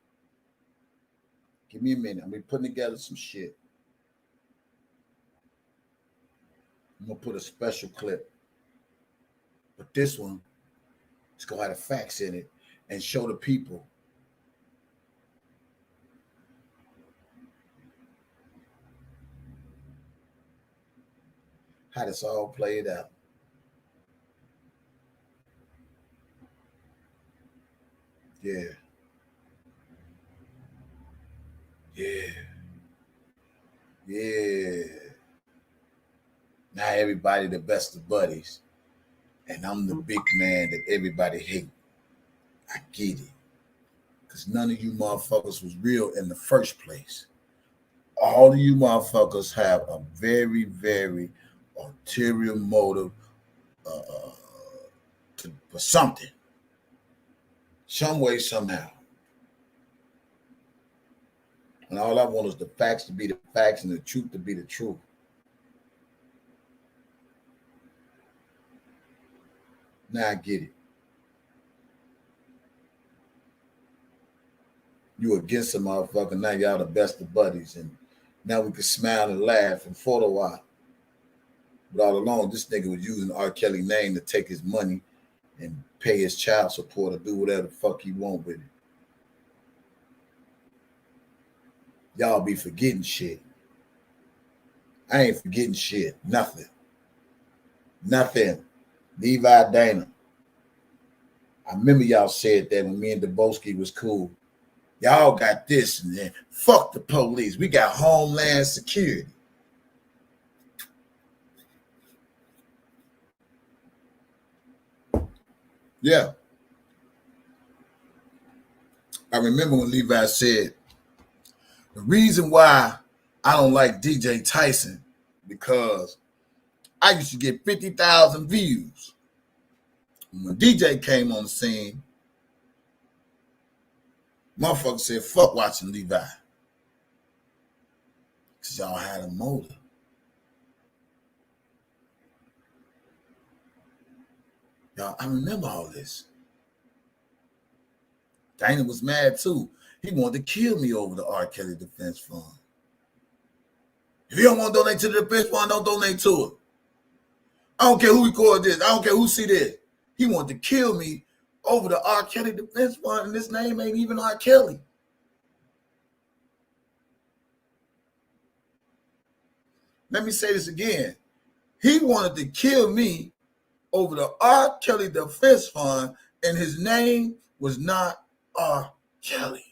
Give me a minute. I'm going to be putting together some shit. I'm going to put a special clip. But this one, it's going to have the facts in it and show the people how this all played out. Yeah. Yeah. Yeah. Now everybody the best of buddies. And I'm the big man that everybody hate. I get it. Because none of you motherfuckers was real in the first place. All of you motherfuckers have a very, very ulterior motive for something. Some way, somehow. And all I want is the facts to be the facts and the truth to be the truth. Now I get it. You against a motherfucker, now y'all the best of buddies. And now we can smile and laugh and photo op. But all along, this nigga was using R. Kelly's name to take his money and pay his child support or do whatever the fuck he want with it. Y'all be forgetting shit. I ain't forgetting shit. Nothing. Nothing. Levi Dana. I remember y'all said that when me and Dubowski was cool. Y'all got this and then fuck the police. We got Homeland Security. Yeah. I remember when Levi said, the reason why I don't like DJ Tyson because I used to get 50,000 views. When DJ came on the scene, motherfucker said, fuck watching Levi. Because y'all had a motive. Y'all, I remember all this. Dana was mad too. He wanted to kill me over the R. Kelly Defense Fund. If you don't want to donate to the Defense Fund, don't donate to it. I don't care who recorded this. I don't care who see this. He wanted to kill me over the R. Kelly Defense Fund, and his name ain't even R. Kelly. Let me say this again. He wanted to kill me over the R. Kelly Defense Fund, and his name was not R. Kelly.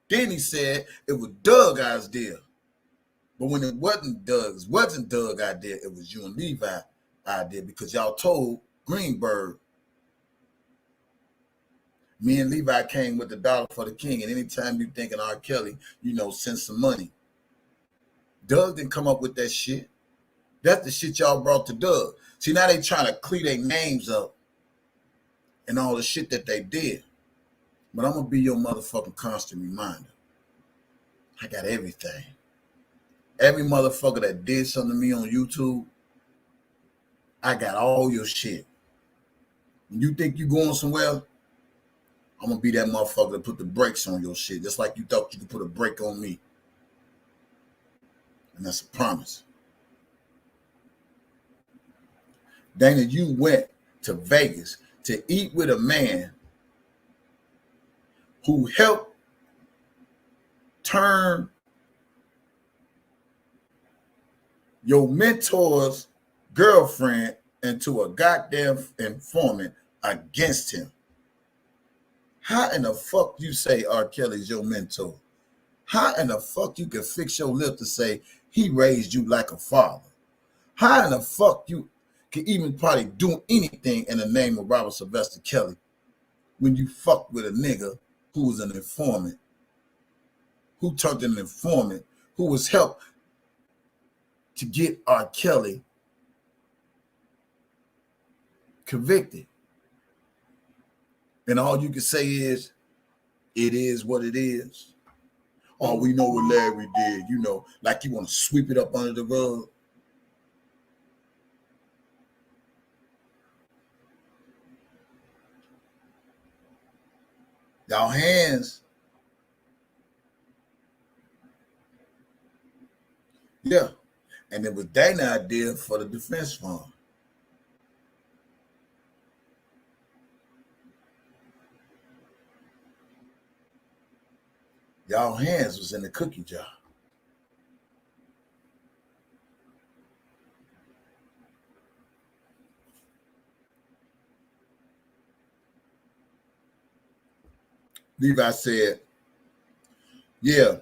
Then he said it was Doug's idea. But when it wasn't Doug's idea, it was you and Levi's idea because y'all told Greenberg, me and Levi came with the dollar for the king, and anytime you thinking R. Kelly, send some money. Doug didn't come up with that shit. That's the shit y'all brought to Doug. See, now they trying to clear their names up and all the shit that they did. But I'm going to be your motherfucking constant reminder. I got everything. Every motherfucker that did something to me on YouTube, I got all your shit. When you think you going somewhere, I'm going to be that motherfucker that put the brakes on your shit, just like you thought you could put a brake on me. And that's a promise. Dana, you went to Vegas to eat with a man who helped turn your mentor's girlfriend into a goddamn informant against him. How in the fuck you say R. Kelly's your mentor? How in the fuck you can fix your lip to say he raised you like a father? How in the fuck you can even probably do anything in the name of Robert Sylvester Kelly when you fuck with a nigga who was an informant, who turned an informant, who was helped to get R. Kelly convicted? And all you can say is, it is what it is. Oh, we know what Larry did, you know, like you want to sweep it up under the rug. Y'all hands. Yeah. And it was Dana's idea for the defense fund. Y'all hands was in the cookie jar. Levi said, yeah,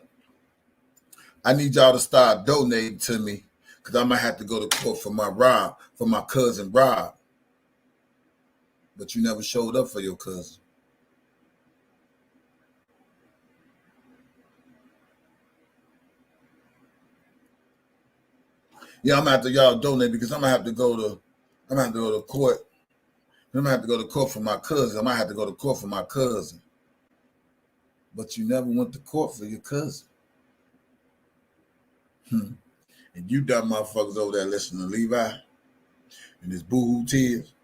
I need y'all to start donating to me because I might have to go to court for my cousin Rob. But you never showed up for your cousin. Yeah, I'm gonna have to y'all donate because I'm gonna have to go to court. I'm gonna have to go to court for my cousin. I might have to go to court for my cousin. But you never went to court for your cousin. And you dumb motherfuckers over there listening to Levi and his boo-hoo tears.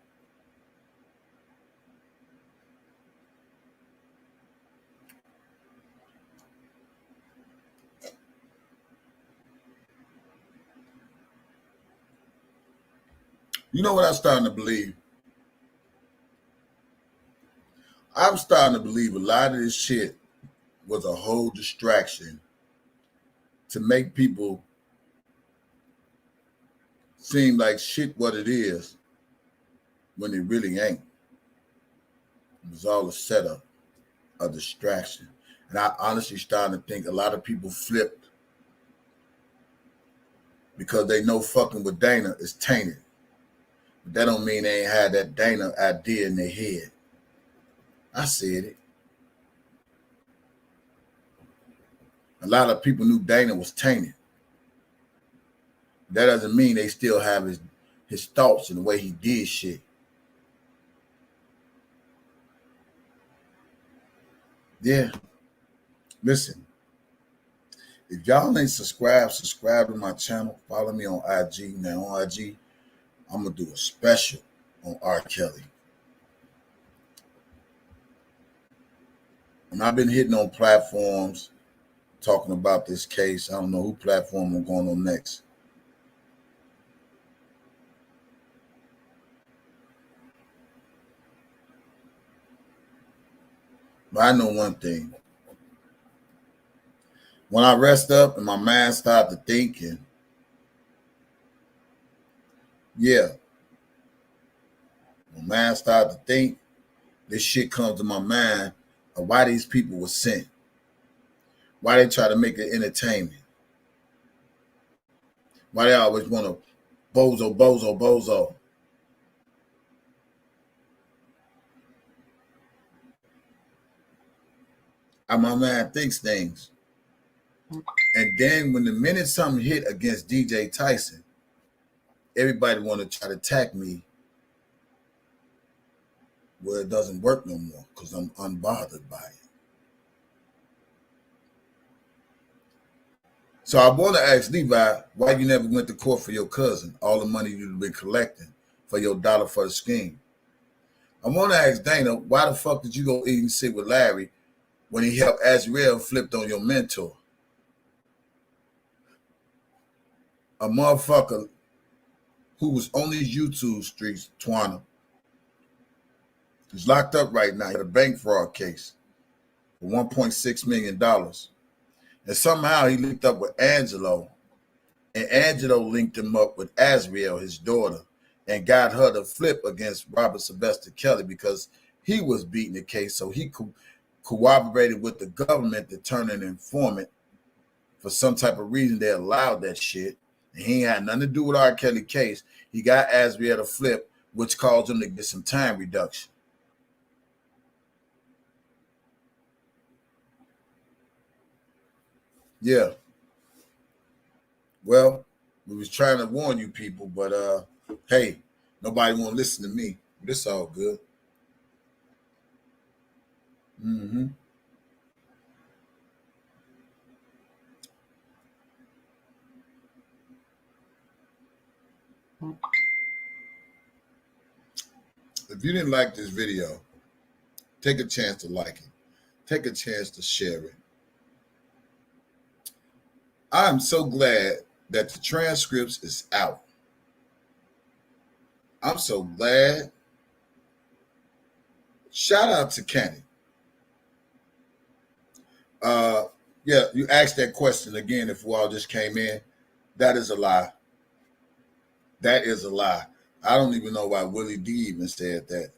You know what I'm starting to believe? I'm starting to believe a lot of this shit was a whole distraction to make people seem like shit what it is when it really ain't. It was all a setup, a distraction. And I honestly starting to think a lot of people flipped because they know fucking with Dana is tainted. But that don't mean they ain't had that Dana idea in their head. I said it. A lot of people knew Dana was tainted. That doesn't mean they still have his thoughts and the way he did shit. Yeah. Listen. If y'all ain't subscribe to my channel. Follow me on IG. Now on IG, I'm going to do a special on R. Kelly. And I've been hitting on platforms talking about this case. I don't know who platform I'm going on next. But I know one thing. When I rest up and my mind starts to thinking, yeah, my mind starts to think, this shit comes to my mind of why these people were sent. Why they try to make it entertainment. Why they always want to bozo. And my mind thinks things. And then when the minute something hit against DJ Tyson, everybody want to try to attack me where it doesn't work no more because I'm unbothered by it. So I want to ask Levi, why you never went to court for your cousin, all the money you've been collecting for your dollar for the scheme? I want to ask Dana, why the fuck did you go eat and sit with Larry when he helped Azrael flipped on your mentor? A motherfucker who was on these YouTube streets, Twana, who's locked up right now in a bank fraud case for $1.6 million. And somehow he linked up with Angelo And Angelo linked him up with Azriel, his daughter, and got her to flip against Robert Sylvester Kelly because he was beating the case. So he cooperated with the government to turn an informant. For some type of reason, they allowed that shit. And he ain't had nothing to do with R. Kelly case. He got Azriel to flip, which caused him to get some time reduction. Yeah. Well, we was trying to warn you people, but hey, nobody want to listen to me. This all good. Mm-hmm. If you didn't like this video, take a chance to like it. Take a chance to share it. I'm so glad that the transcripts is out. I'm so glad. Shout out to Kenny. Yeah, you asked that question again if we all just came in. That is a lie. That is a lie. I don't even know why Willie D even said that.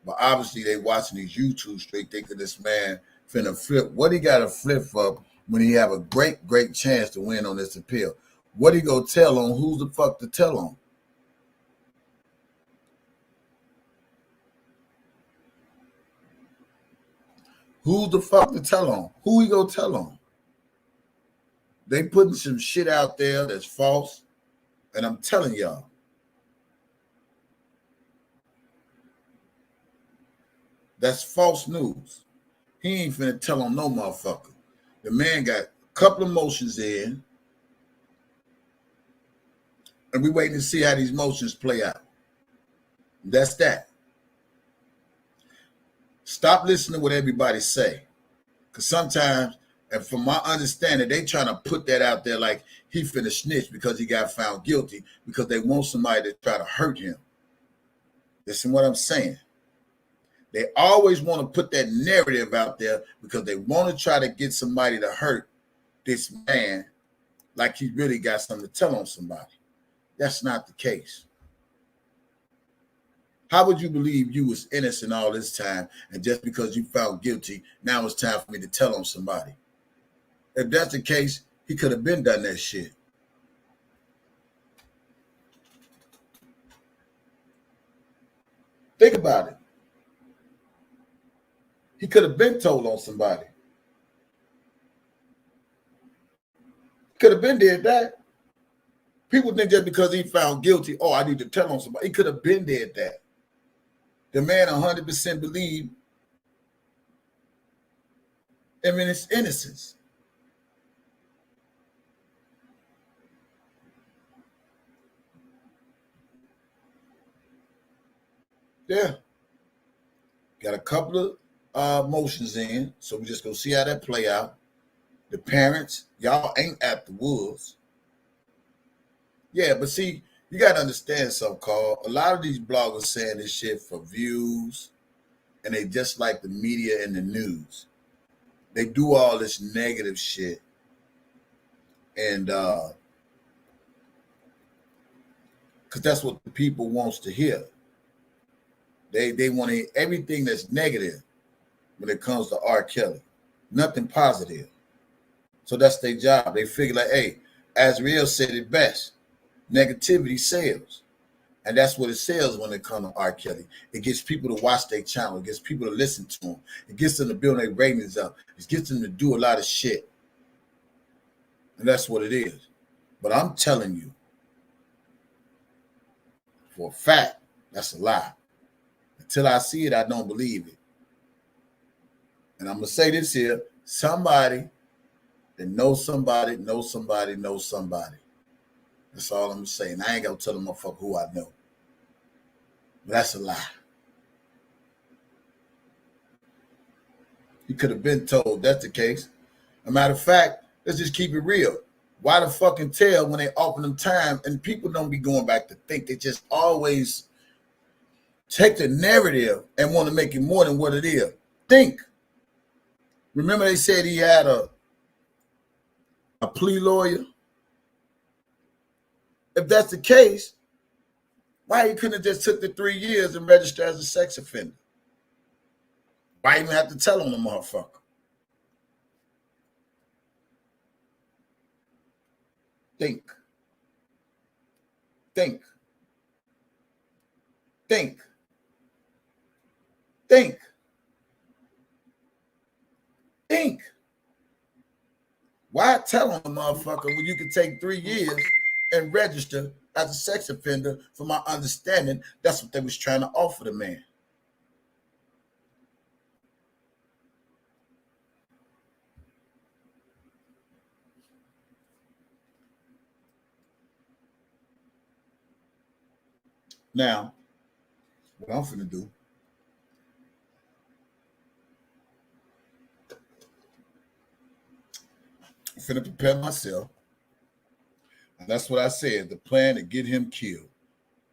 But obviously they watching these YouTube straight thinking this man finna flip. What he got to flip for when he have a great chance to win on this appeal? What he go tell on? Who's the fuck to tell on? Who's the fuck to tell on? Who he go tell on? They putting some shit out there that's false. And I'm telling y'all. That's false news. He ain't finna tell on no motherfucker. The man got a couple of motions in. And we waiting to see how these motions play out. That's that. Stop listening to what everybody say. Because sometimes, and from my understanding, they trying to put that out there like he finna snitch because he got found guilty because they want somebody to try to hurt him. Listen what I'm saying. They always want to put that narrative out there because they want to try to get somebody to hurt this man like he really got something to tell on somebody. That's not the case. How would you believe you was innocent all this time and just because you found guilty, now it's time for me to tell on somebody? If that's the case, he could have been done that shit. Think about it. He could have been told on somebody. Could have been did that. People think just because he found guilty, oh, I need to tell on somebody. He could have been did that. The man 100% believed in his innocence. Yeah. Got a couple of motions in, so we just go see how that play out. The parents, y'all ain't at the woods. Yeah, but see, you got to understand something, Carl. A lot of these bloggers saying this shit for views, and they just like the media and the news. They do all this negative shit. And because that's what the people wants to hear. They want to hear everything that's negative when it comes to R. Kelly. Nothing positive. So that's their job. They figure like, hey, Azriel said it best. Negativity sells. And that's what it sells when it comes to R. Kelly. It gets people to watch their channel. It gets people to listen to him. It gets them to build their ratings up. It gets them to do a lot of shit. And that's what it is. But I'm telling you, for a fact, that's a lie. Until I see it, I don't believe it. And I'm going to say this here. Somebody that knows somebody, knows somebody, knows somebody. That's all I'm saying. I ain't gonna tell them motherfucker who I know. But that's a lie. He could have been told that's the case. As a matter of fact, let's just keep it real. Why the fucking tell when they open them time and people don't be going back to think? They just always take the narrative and want to make it more than what it is. Think. Remember they said he had a plea lawyer? If that's the case, why he couldn't have just took the 3 years and registered as a sex offender? Why even have to tell on the motherfucker? Think. Think. Think. Think. Think. Why tell on the motherfucker when you can take 3 years and register as a sex offender? From my understanding, that's what they was trying to offer the man. Now, what I'm finna do, I'm finna prepare myself. And that's what I said, the plan to get him killed.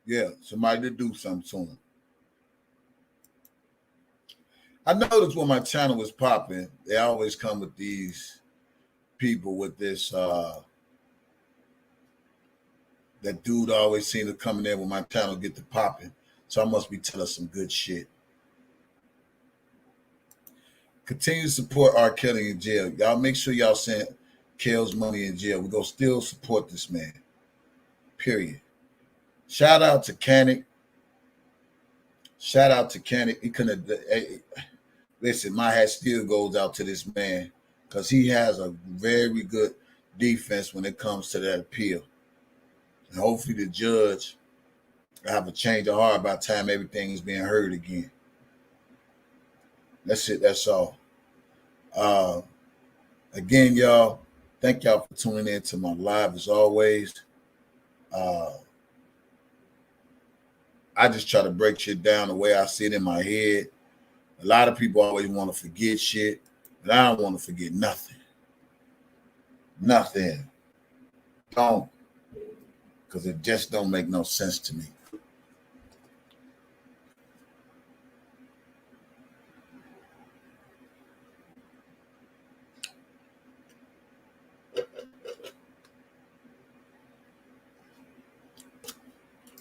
Yeah, somebody to do something to him. I noticed when my channel was popping, they always come with these people with this, that dude always seemed to come in there when my channel get to popping. So I must be telling some good shit. Continue to support R. Kelly in jail. Y'all make sure y'all send Kel's money in jail. We're going to still support this man. Period. Shout out to Canic. Shout out to Canic. He couldn't have, listen, my hat still goes out to this man because he has a very good defense when it comes to that appeal. And hopefully the judge will have a change of heart by the time everything is being heard again. That's it. That's all. Again, y'all, thank y'all for tuning in to my live as always. I just try to break shit down the way I see it in my head. A lot of people always want to forget shit, but I don't want to forget nothing. Nothing. Don't. Because it just don't make no sense to me.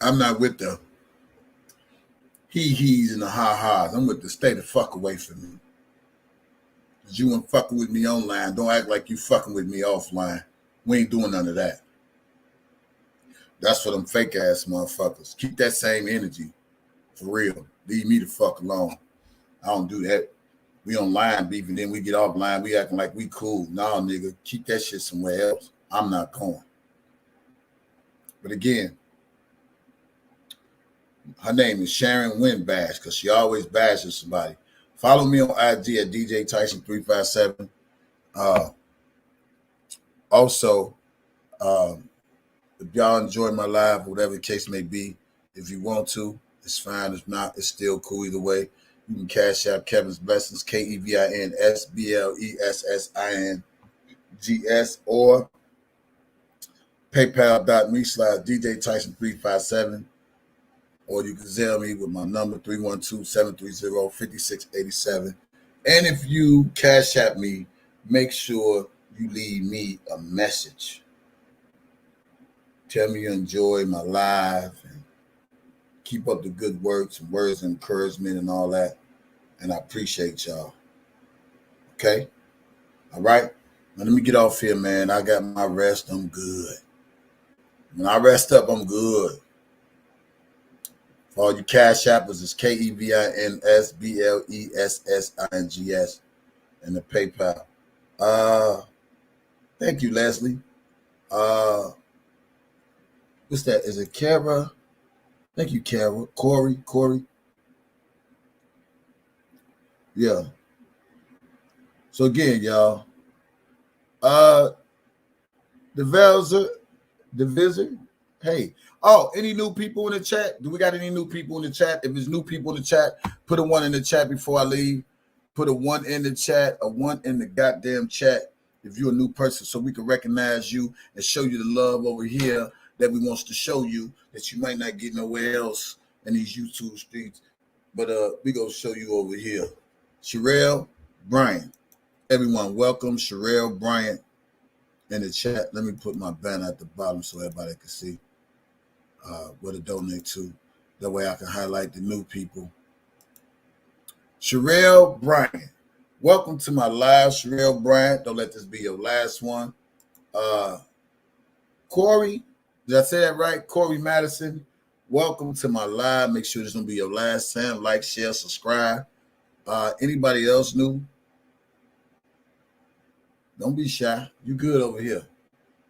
I'm not with the he-he's and the ha-has. I'm with the stay the fuck away from me. Because you ain't fucking with me online. Don't act like you fucking with me offline. We ain't doing none of that. That's for them fake ass motherfuckers. Keep that same energy. For real. Leave me the fuck alone. I don't do that. We online beefing, then we get offline. We acting like we cool. Nah, nigga. Keep that shit somewhere else. I'm not going. But again, her name is Sharon Winbash because she always bashes somebody. Follow me on IG at DJ Tyson 357. Also, if y'all enjoy my live, whatever the case may be, if you want to, it's fine. If not, it's still cool either way. You can cash out Kevin's Blessings, KEVINSBLESSINGS, or PayPal.me/DJ Tyson 357. Or you can Zelle me with my number 312-730-5687. And if you cash at me, make sure you leave me a message. Tell me you enjoy my live and keep up the good works and words of encouragement and all that. And I appreciate y'all. Okay? All right? Now let me get off here, man. I got my rest. I'm good. When I rest up, I'm good. For all you cash appers, it's KEVINSBLESSINGS and the PayPal. Thank you, Leslie. What's that? Is it Kara? Thank you, Kara. Corey. Yeah. So again, y'all. The Visor. Hey. Oh, any new people in the chat? Do we got any new people in the chat? If there's new people in the chat, put a 1 in the chat before I leave. Put a 1 in the chat, a 1 in the goddamn chat if you're a new person so we can recognize you and show you the love over here that we wants to show you that you might not get nowhere else in these YouTube streets. But we gonna show you over here. Sherelle Bryant. Everyone, welcome Sherelle Bryant in the chat. Let me put my banner at the bottom so everybody can see. where to donate to. That way I can highlight the new people. Sherelle Bryant. Welcome to my live, Sherelle Bryant. Don't let this be your last one. Corey, did I say that right? Corey Madison. Welcome to my live. Make sure this don't be your last time. Like, share, subscribe. Anybody else new? Don't be shy. You good over here.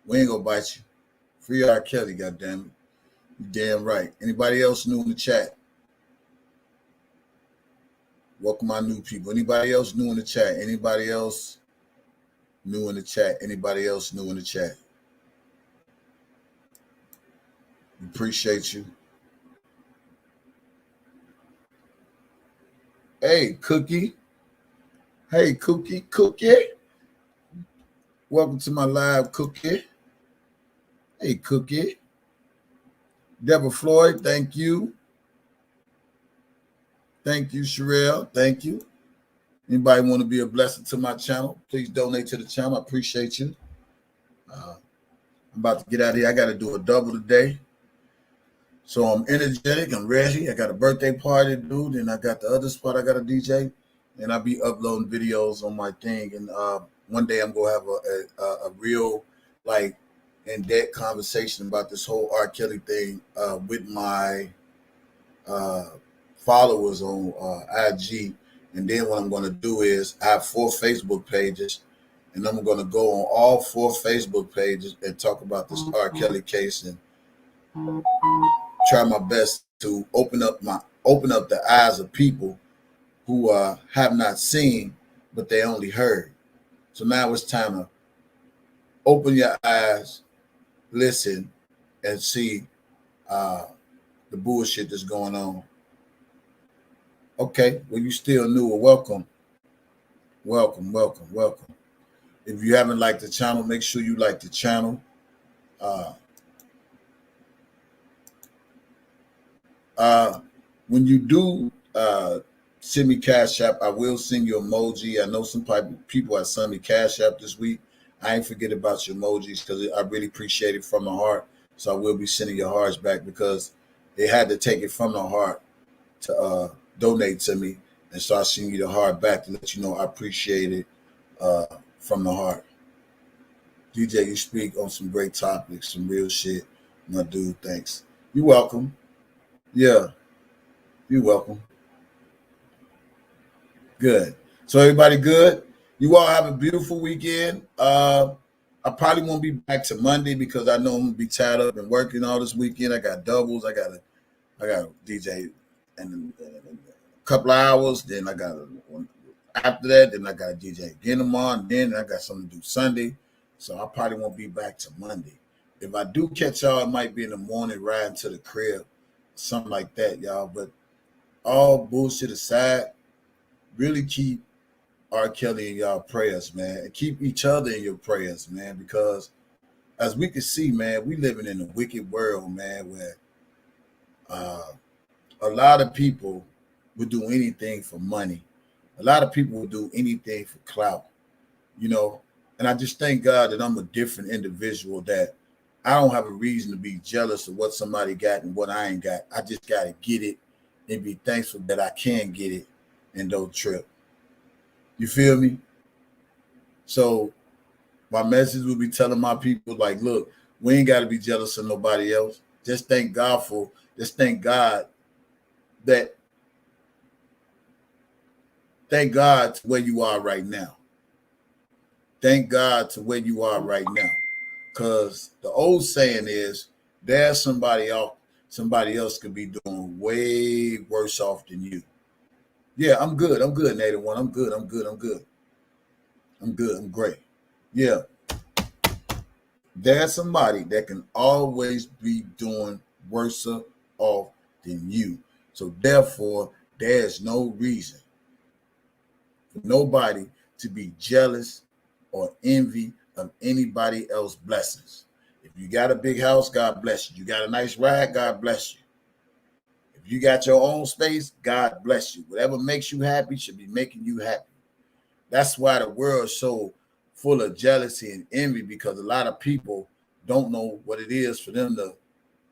We ain't gonna bite you. Free R. Kelly, goddammit. You damn right. Anybody else new in the chat? Welcome my new people. Anybody else new in the chat? Anybody else new in the chat? Anybody else new in the chat? Appreciate you. Hey, Cookie. Hey, Cookie. Welcome to my live, Cookie. Hey, Cookie. Deborah Floyd, thank you. Thank you, Sherelle. Thank you. Anybody want to be a blessing to my channel, please donate to the channel. I appreciate you. I'm about to get out of here. I got to do a double today. So I'm energetic. I'm ready. I got a birthday party to do. Then I got the other spot I got a DJ. And I'll be uploading videos on my thing. And one day I'm going to have a real, like, in-depth conversation about this whole R. Kelly thing with my followers on IG. And then what I'm going to do is I have 4 Facebook pages, and I'm going to go on all 4 Facebook pages and talk about this R. Kelly case and try my best to open up the eyes of people who have not seen, but they only heard. So now it's time to open your eyes, listen, and see the bullshit that's going on. Okay, well, you still new. Welcome. If you haven't liked the channel, make sure you like the channel. When you do send me Cash App, I will send you emoji. I know some people have sent me Cash App this week. I ain't forget about your emojis because I really appreciate it from the heart. So I will be sending your hearts back because they had to take it from the heart to donate to me. And so I send you the heart back to let you know I appreciate it from the heart. DJ, you speak on some great topics, some real shit. My dude, thanks. You're welcome. Yeah, you're welcome. Good. So everybody good? You all have a beautiful weekend. I probably won't be back to Monday because I know I'm gonna be tied up and working all this weekend. I got doubles. I got a DJ in a couple of hours. Then I got after that. Then I got a DJ again tomorrow. And then I got something to do Sunday. So I probably won't be back to Monday. If I do catch y'all, it might be in the morning riding to the crib, something like that, y'all. But all bullshit aside, really keep R. Kelly in y'all prayers, man. And keep each other in your prayers, man, because as we can see, man, we living in a wicked world, man, where a lot of people would do anything for money. A lot of people would do anything for clout, you know. And I just thank God that I'm a different individual, that I don't have a reason to be jealous of what somebody got and what I ain't got. I just got to get it and be thankful that I can get it and don't trip. You feel me? So my message will be telling my people, like, look, we ain't got to be jealous of nobody else. Just thank God that, thank God to where you are right now. Thank God to where you are right now. Because the old saying is, there's somebody else could be doing way worse off than you. Yeah, I'm good, Native One. I'm good. I'm great. Yeah. There's somebody that can always be doing worse off than you. So therefore, there's no reason for nobody to be jealous or envy of anybody else's blessings. If you got a big house, God bless you. You got a nice ride, God bless you. If you got your own space, God bless you. Whatever makes you happy should be making you happy. That's why the world is so full of jealousy and envy, because a lot of people don't know what it is for them to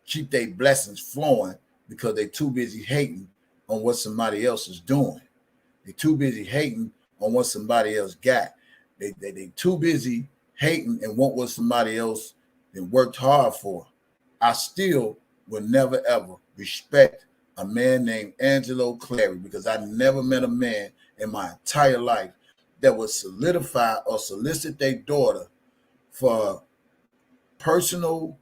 keep their blessings flowing because they too busy hating on what somebody else is doing. They too busy hating on what somebody else got. They too busy hating and want what somebody else then worked hard for. I still will never ever respect a man named Angelo Clary because I never met a man in my entire life that would solidify or solicit their daughter for personal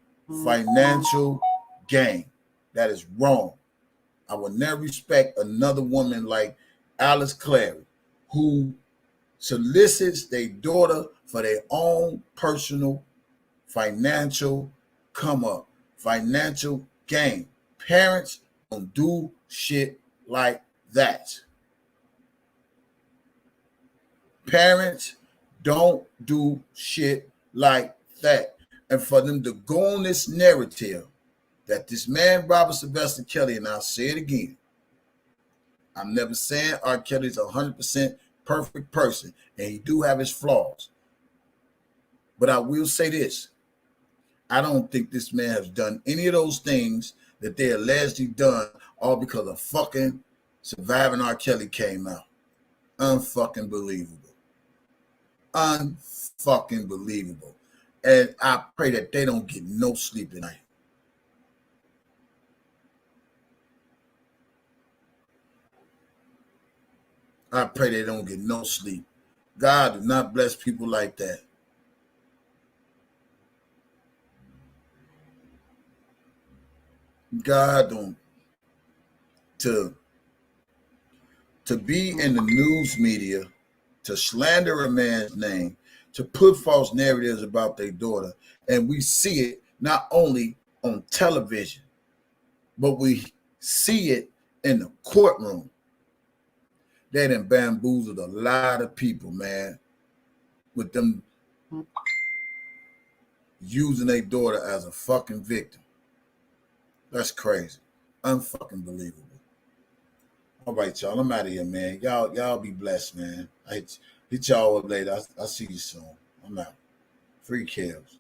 financial gain. That is wrong. I will never respect another woman like Alice Clary who solicits their daughter for their own personal financial come up, financial gain. Parents don't do shit like that. Parents don't do shit like that. And for them to go on this narrative that this man, Robert Sylvester Kelly, and I'll say it again, I'm never saying R. Kelly's 100% perfect person, and he do have his flaws. But I will say this. I don't think this man has done any of those things that they allegedly done all because of fucking Surviving R. Kelly came out. Unfucking believable. Unfucking believable. And I pray that they don't get no sleep tonight. I pray they don't get no sleep. God do not bless people like that. God don't. To be in the news media, to slander a man's name, to put false narratives about their daughter, and we see it not only on television, but we see it in the courtroom. They done bamboozled a lot of people, man, with them using their daughter as a fucking victim. That's crazy. Unfucking believable. All right, y'all. I'm out of here, man. Y'all be blessed, man. I hit y'all up later. I see you soon. I'm out. Free kills.